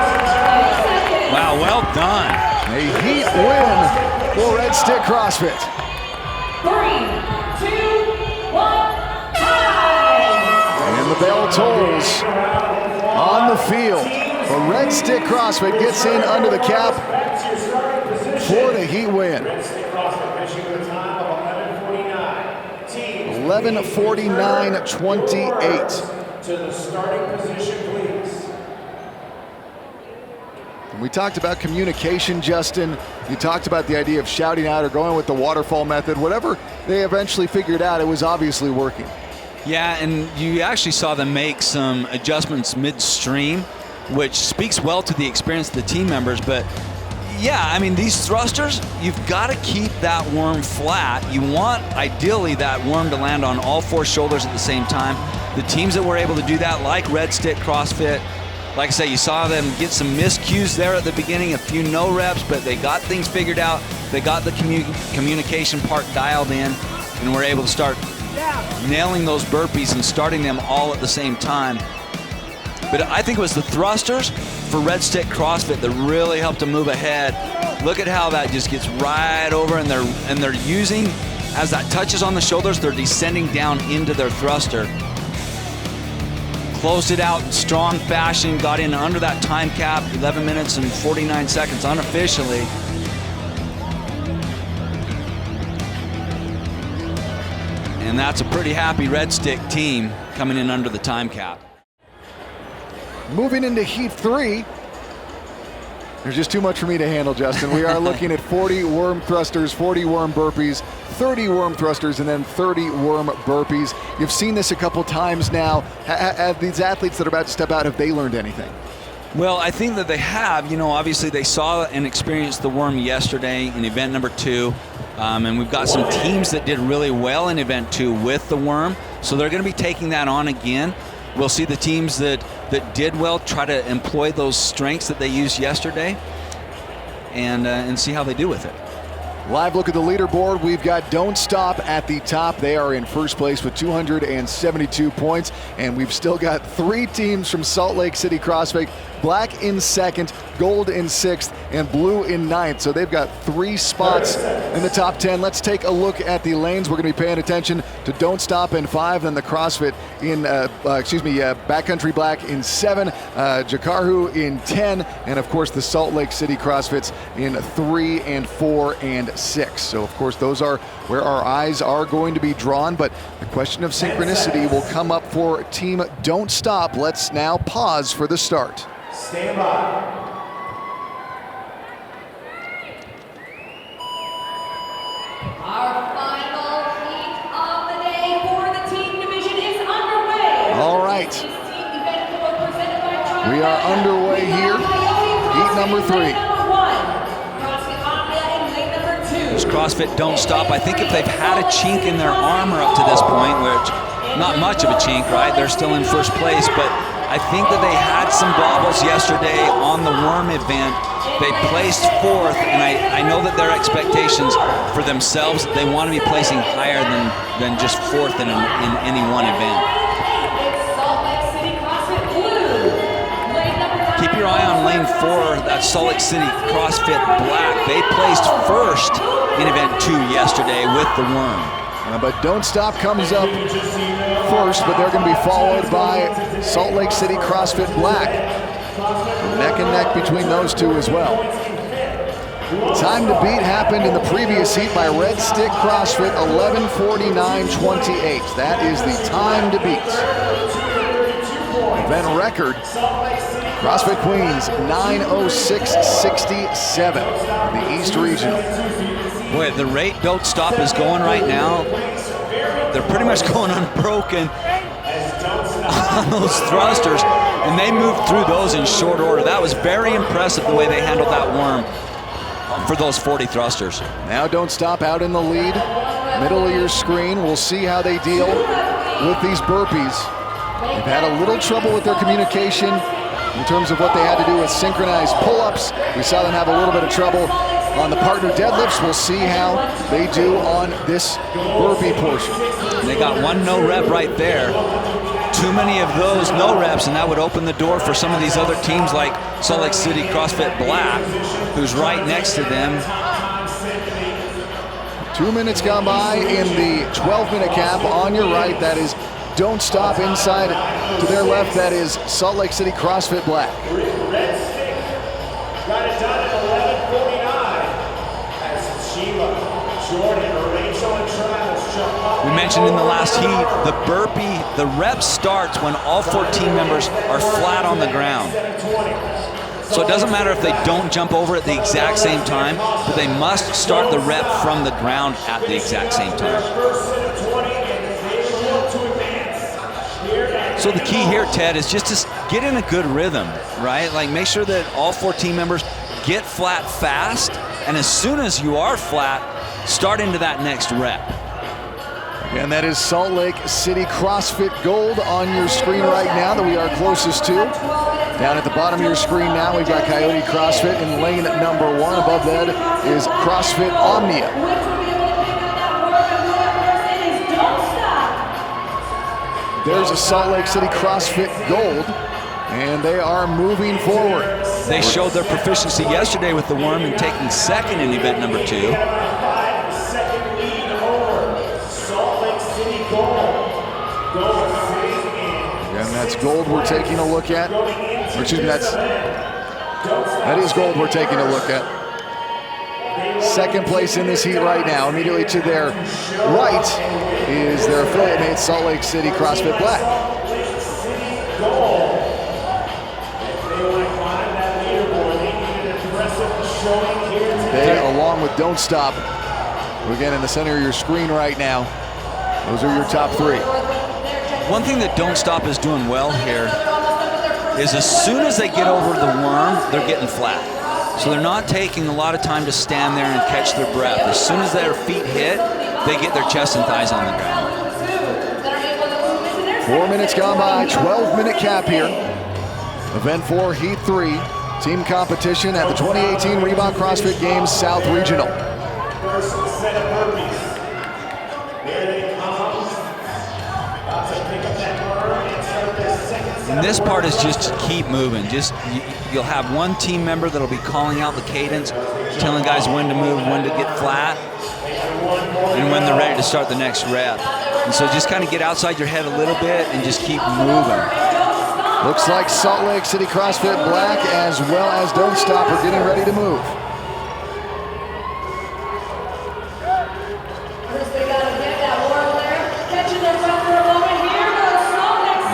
Wow, well done. A heat win for Red Stick CrossFit. 3, 2, 1, time! And the bell tolls on the field. For Red Stick CrossFit gets in under the cap for the heat win. 11:49.28. To the starting position, please. And we talked about communication, Justin. You talked about the idea of shouting out or going with the waterfall method. Whatever they eventually figured out, it was obviously working. Yeah, and you actually saw them make some adjustments midstream, which speaks well to the experience of the team members. But yeah, I mean, these thrusters, you've got to keep that worm flat. You want, ideally, that worm to land on all 4 shoulders at the same time. The teams that were able to do that, like Red Stick CrossFit, like I say, you saw them get some miscues there at the beginning, a few no reps, but they got things figured out. They got the communication part dialed in, and were able to start nailing those burpees and starting them all at the same time. But I think it was the thrusters for Red Stick CrossFit that really helped them move ahead. Look at how that just gets right over, and they're using, as that touches on the shoulders, they're descending down into their thruster. Closed it out in strong fashion, got in under that time cap, 11 minutes and 49 seconds unofficially. And that's a pretty happy Red Stick team coming in under the time cap. Moving into Heat 3, there's just too much for me to handle, Justin. We are looking at 40 worm thrusters, 40 worm burpees, 30 worm thrusters, and then 30 worm burpees. You've seen this a couple times now. Have these athletes that are about to step out, have they learned anything? Well, I think that they have. You know, obviously they saw and experienced the worm yesterday in event number 2. And we've got some teams that did really well in event 2 with the worm. So they're going to be taking that on again. We'll see the teams that did well try to employ those strengths that they used yesterday and see how they do with it. Live look at the leaderboard. We've got Don't Stop at the top. They are in first place with 272 points. And we've still got 3 teams from Salt Lake City CrossFit. Black in second, gold in 6th, and blue in 9th. So they've got 3 spots in the top 10. Let's take a look at the lanes. We're going to be paying attention to Don't Stop in 5, then the CrossFit in, Backcountry Black in 7, Jakarhu in 10, and of course the Salt Lake City CrossFits in 3 and 4 and 6. So of course those are where our eyes are going to be drawn, but the question of synchronicity will come up for Team Don't Stop. Let's now pause for the start. Stand by. Our final heat of the day for the team division is underway. All right. We are underway here. Heat number 3. This CrossFit Don't Stop. I think if they've had a chink in their armor up to this point, which not much of a chink, right? They're still in first place, but I think that they had some bobbles yesterday on the worm event. They placed 4th, and I know that their expectations for themselves, they want to be placing higher than just 4th in any one event. Keep your eye on lane 4, that's Salt Lake City CrossFit Black. They placed 1st in event 2 yesterday with the worm. But Don't Stop comes up first, but they're going to be followed by Salt Lake City CrossFit Black. Neck and neck between those two as well. Time to beat happened in the previous heat by Red Stick CrossFit, 11:49.28. That is the time to beat. Event record, CrossFit Queens, 9:06.67, the East Regional. Boy, the rate Don't Stop is going right now. They're pretty much going unbroken on those thrusters, and they moved through those in short order. That was very impressive the way they handled that worm for those 40 thrusters. Now Don't Stop out in the lead, middle of your screen. We'll see how they deal with these burpees. They've had a little trouble with their communication in terms of what they had to do with synchronized pull-ups. We saw them have a little bit of trouble on the partner deadlifts. We'll see how they do on this burpee portion. And they got 1 no rep right there. Too many of those no reps, and that would open the door for some of these other teams like Salt Lake City CrossFit Black, who's right next to them. 2 minutes gone by in the 12-minute cap. On your right, that is Don't Stop. Inside to their left, that is Salt Lake City CrossFit Black. Got it done at 11:49 as Sheila, Jordan, Rachel, and Travis jump up. We mentioned in the last heat, the burpee, the rep starts when all 4 team members are flat on the ground. So it doesn't matter if they don't jump over at the exact same time, but they must start the rep from the ground at the exact same time. So the key here, Ted, is just to get in a good rhythm, right? Like make sure that all 4 team members get flat fast, and as soon as you are flat, start into that next rep. And that is Salt Lake City CrossFit Gold on your screen right now that we are closest to. Down at the bottom of your screen now, we've got Coyote CrossFit in lane number 1. Above that is CrossFit Omnia. There's a Salt Lake City CrossFit gold, and they are moving forward. They showed their proficiency yesterday with the worm and taking second in event number 2. And that's gold we're taking a look at. Or excuse me, that is gold we're taking a look at. Second place in this heat right now. Immediately to their right is their affiliate mate, Salt Lake City CrossFit Black. They, along with Don't Stop, again in the center of your screen right now, those are your top 3. One thing that Don't Stop is doing well here is as soon as they get over the worm, they're getting flat. So they're not taking a lot of time to stand there and catch their breath. As soon as their feet hit, they get their chest and thighs on the ground. 4 minutes gone by, 12-minute cap here. Event 4, Heat 3, team competition at the 2018 Reebok CrossFit Games South Regional. And this part is just to keep moving. You'll have one team member that'll be calling out the cadence, telling guys when to move, when to get flat, and when they're ready to start the next rep. And so just kind of get outside your head a little bit and just keep moving. Looks like Salt Lake City CrossFit Black as well as Don't Stop are getting ready to move.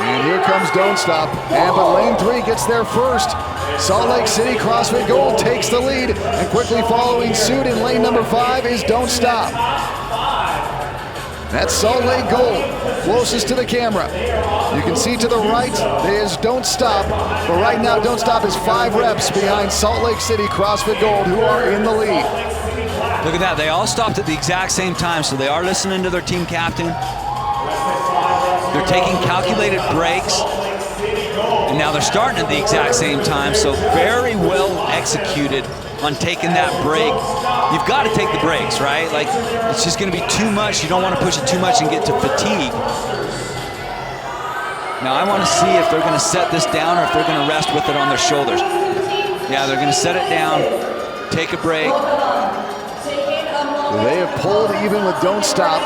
And here comes Don't Stop. And but lane 3 gets there first. Salt Lake City CrossFit Gold takes the lead, and quickly following suit in lane number 5 is Don't Stop. That's Salt Lake Gold, closest to the camera. You can see to the right is Don't Stop, but right now Don't Stop is 5 reps behind Salt Lake City CrossFit Gold, who are in the lead. Look at that, they all stopped at the exact same time, so they are listening to their team captain. They're taking calculated breaks, and now they're starting at the exact same time, so very well executed on taking that break. You've got to take the breaks, right? Like, it's just gonna be too much. You don't want to push it too much and get to fatigue. Now I want to see if they're gonna set this down or if they're gonna rest with it on their shoulders. Yeah, they're gonna set it down, take a break. They have pulled even with Don't Stop.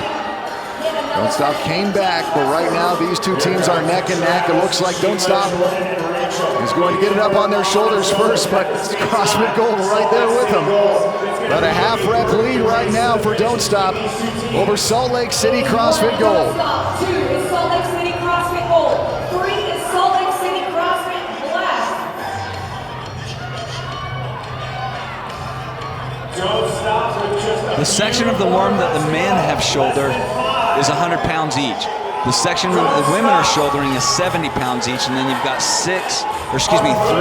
Don't Stop came back, but right now these two teams are neck and neck. It looks like Don't Stop is going to get it up on their shoulders first, but CrossFit Gold right there with them. About a half rep lead right now for Don't Stop over Salt Lake City CrossFit Gold. 2 is Salt Lake City CrossFit Gold. 3 is Salt Lake City CrossFit Black. The section of the worm that the men have shouldered is 100 pounds each. The section that the women are shouldering is 70 pounds each, and then you've got 3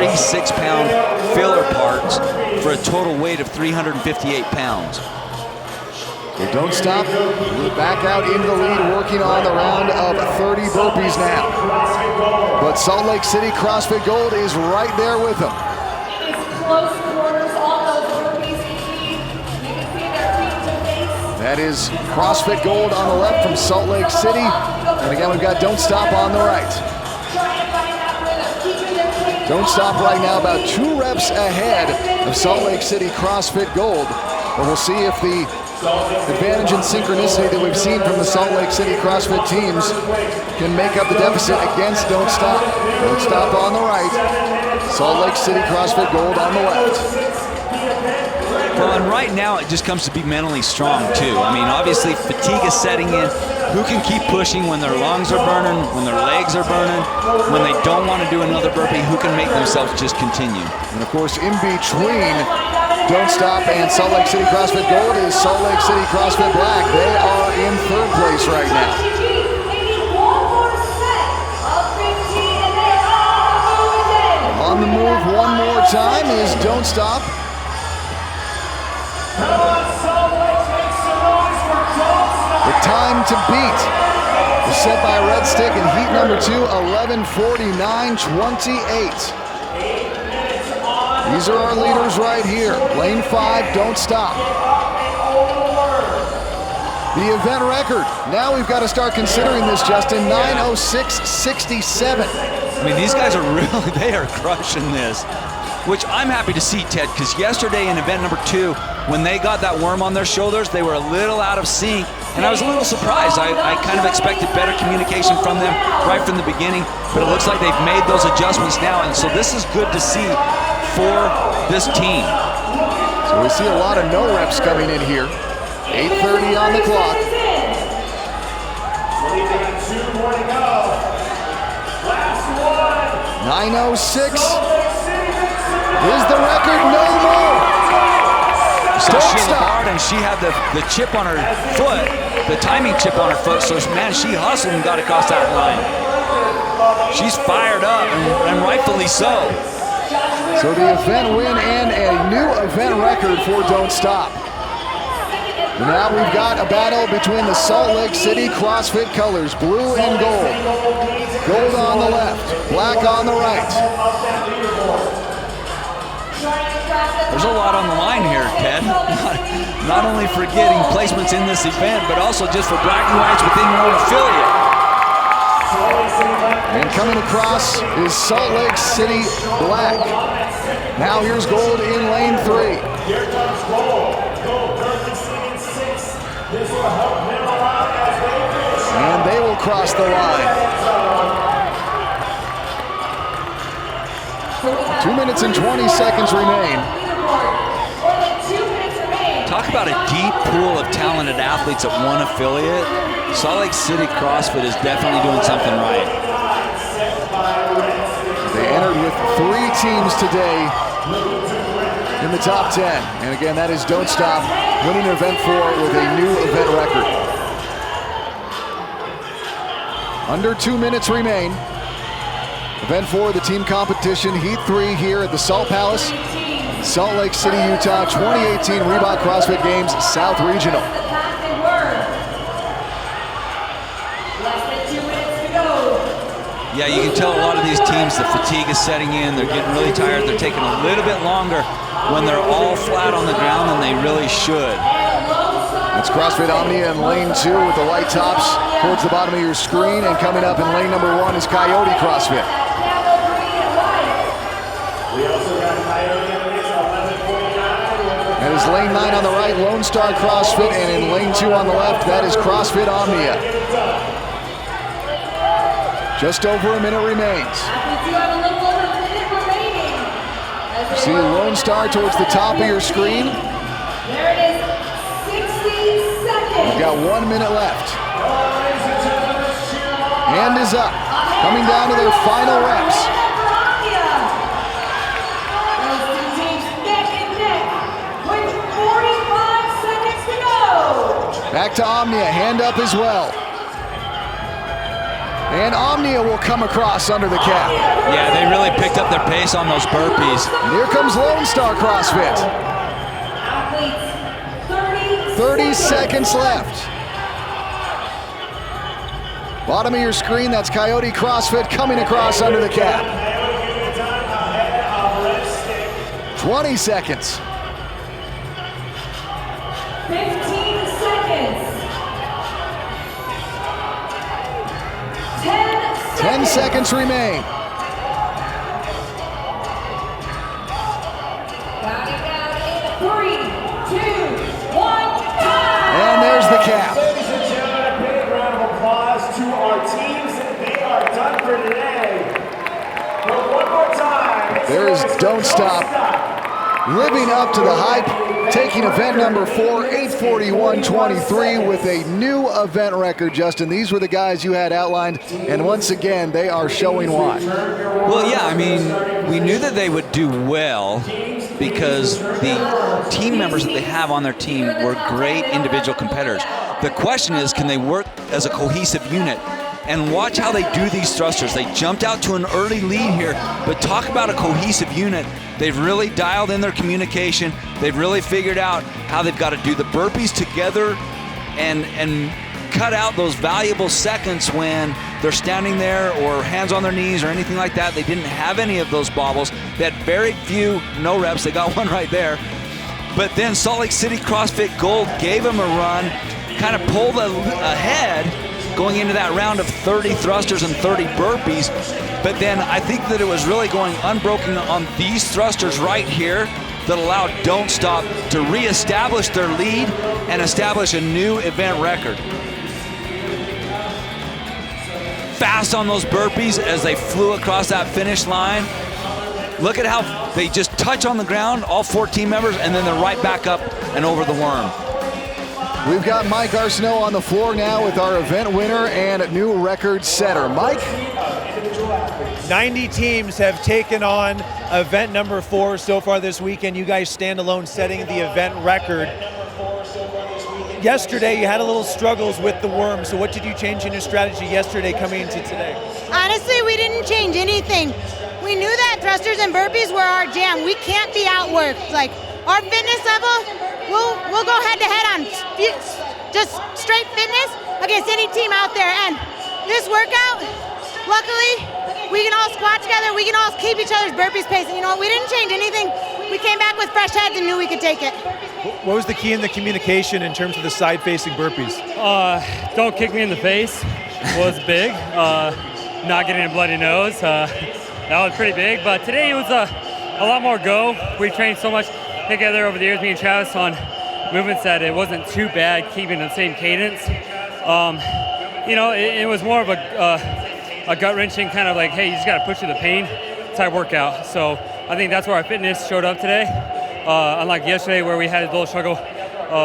6-pound filler parts for a total weight of 358 pounds. So Don't Stop back out into the lead, working on the round of 30 burpees now. But Salt Lake City CrossFit Gold is right there with them. It is close quarters on those burpees. You can see their feet to face. That is CrossFit Gold on the left from Salt Lake City. And again, we've got Don't Stop on the right. Don't Stop right now about 2 reps ahead of Salt Lake City CrossFit Gold. But we'll see if the advantage and synchronicity that we've seen from the Salt Lake City CrossFit teams can make up the deficit against Don't Stop. Don't Stop on the right. Salt Lake City CrossFit Gold on the left. Well, and right now it just comes to be mentally strong too. I mean, obviously fatigue is setting in. Who can keep pushing when their lungs are burning, when their legs are burning, when they don't want to do another burpee? Who can make themselves just continue? And of course, in between Don't Stop and Salt Lake City CrossFit Gold is Salt Lake City CrossFit Black. They are in 3rd place right now. On the move one more time is Don't Stop. The time to beat is set by Red Stick in heat number 2, 11:49.28. These are our leaders right here. Lane 5, Don't Stop. the event record. Now we've got to start considering this, Justin. 9:06.67. I mean, these guys are really, they are crushing this, which I'm happy to see, Ted, because yesterday in event number 2, when they got that worm on their shoulders, they were a little out of sync, and I was a little surprised. I kind of expected better communication from them right from the beginning, but it looks like they've made those adjustments now, and so this is good to see for this team. So we see a lot of no reps coming in here. 8:30 on the clock. 9:06 is the record. No more. So Sheila Bard, and she had the chip on her foot, the timing chip on her foot, so man, she hustled and got across that line. She's fired up, and rightfully so. So the event win and a new event record for Don't Stop. And now we've got a battle between the Salt Lake City CrossFit colors, blue and gold. Gold on the left, black on the right. There's a lot on the line here, Ted. Not only for getting placements in this event, but also just for bragging rights within your own affiliate. And coming across is Salt Lake City black. Now here's gold in lane 3. And they will cross the line. 2 minutes and 20 seconds remain. Talk about a deep pool of talented athletes at one affiliate. Salt Lake City CrossFit is definitely doing something right. They entered with 3 teams today in the top 10. And again, that is Don't Stop, winning event 4 with a new event record. Under 2 minutes remain. Event 4 of the team competition, Heat 3 here at the Salt Palace, Salt Lake City, Utah, 2018 Reebok CrossFit Games South Regional. Yeah, you can tell a lot of these teams, the fatigue is setting in, they're getting really tired, they're taking a little bit longer when they're all flat on the ground than they really should. It's CrossFit Omnia in lane 2 with the white tops towards the bottom of your screen, and coming up in lane number 1 is Coyote CrossFit. That is lane 9 on the right, Lone Star CrossFit, and in lane 2 on the left, that is CrossFit Omnia. Just over a minute remains. You see Lone Star towards the top of your screen. There it is, 60 seconds. We've got 1 minute left. Hand is up, coming down to their final reps. Back to Omnia, hand up as well. And Omnia will come across under the cap. Yeah, they really picked up their pace on those burpees. And here comes Lone Star CrossFit. 30 seconds left. Bottom of your screen, that's Coyote CrossFit coming across under the cap. 20 seconds. 15 seconds. 10 seconds remain. Counting down in 3, 2, 1, time. And there's the cap. Ladies and gentlemen, a big round of applause to our teams. They are done for today. But one more time. There is Don't Stop. Living up to the hype, taking event number 4, 8:41.23 with a new event record, Justin. These were the guys you had outlined, and once again, they are showing why. Well, yeah, I mean, we knew that they would do well because the team members that they have on their team were great individual competitors. The question is, can they work as a cohesive unit? And watch how they do these thrusters. They jumped out to an early lead here, but talk about a cohesive unit. They've really dialed in their communication. They've really figured out how they've got to do the burpees together and cut out those valuable seconds when they're standing there or hands on their knees or anything like that. They didn't have any of those bobbles. They had very few no reps. They got one right there. but then Salt Lake City CrossFit Gold gave him a run, kind of pulled ahead going into that round of 30 thrusters and 30 burpees. But then I think that it was really going unbroken on these thrusters right here that allowed Don't Stop to reestablish their lead and establish a new event record. Fast on those burpees as they flew across that finish line. Look at how they just touch on the ground, all 4 team members, and then they're right back up and over the worm. We've got Mike Arsenault on the floor now with our event winner and new record setter. Mike? 90 teams have taken on event number 4 so far this weekend. You guys stand alone setting the event record. Yesterday you had a little struggles with the worm, so what did you change in your strategy yesterday coming into today? Honestly, we didn't change anything. We knew that thrusters and burpees were our jam. We can't be outworked. Like, our fitness level, we'll go head to head on just straight fitness against any team out there. And this workout, luckily, we can all squat together. We can all keep each other's burpees pace. And you know what? We didn't change anything. We came back with fresh heads and knew we could take it. What was the key in the communication in terms of the side-facing burpees? Don't kick me in the face was big. Not getting a bloody nose, that was pretty big. But today it was a lot more go. We trained so much together over the years, me and Travis, on movements that it wasn't too bad keeping the same cadence. You know, it was more of a gut-wrenching kind of like, hey, you just got to push through the pain type workout. So I think that's where our fitness showed up today. Unlike yesterday where we had a little struggle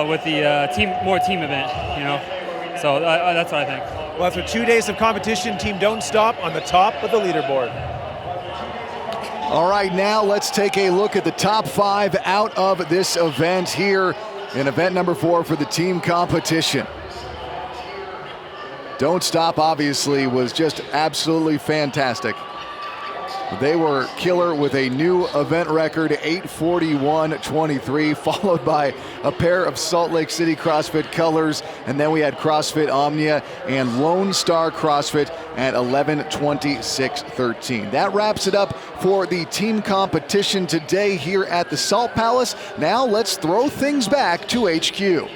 with the team event, you know. So that's what I think. Well, after 2 days of competition, Team Don't Stop on the top of the leaderboard. All right, now let's take a look at the top 5 out of this event here in event number 4 for the team competition. Don't Stop obviously was just absolutely fantastic. They were killer with a new event record, 8:41.23, followed by a pair of Salt Lake City CrossFit colors, and then we had CrossFit Omnia and Lone Star CrossFit at 11:26.13. That wraps it up for the team competition today here at the Salt Palace. Now let's throw things back to HQ.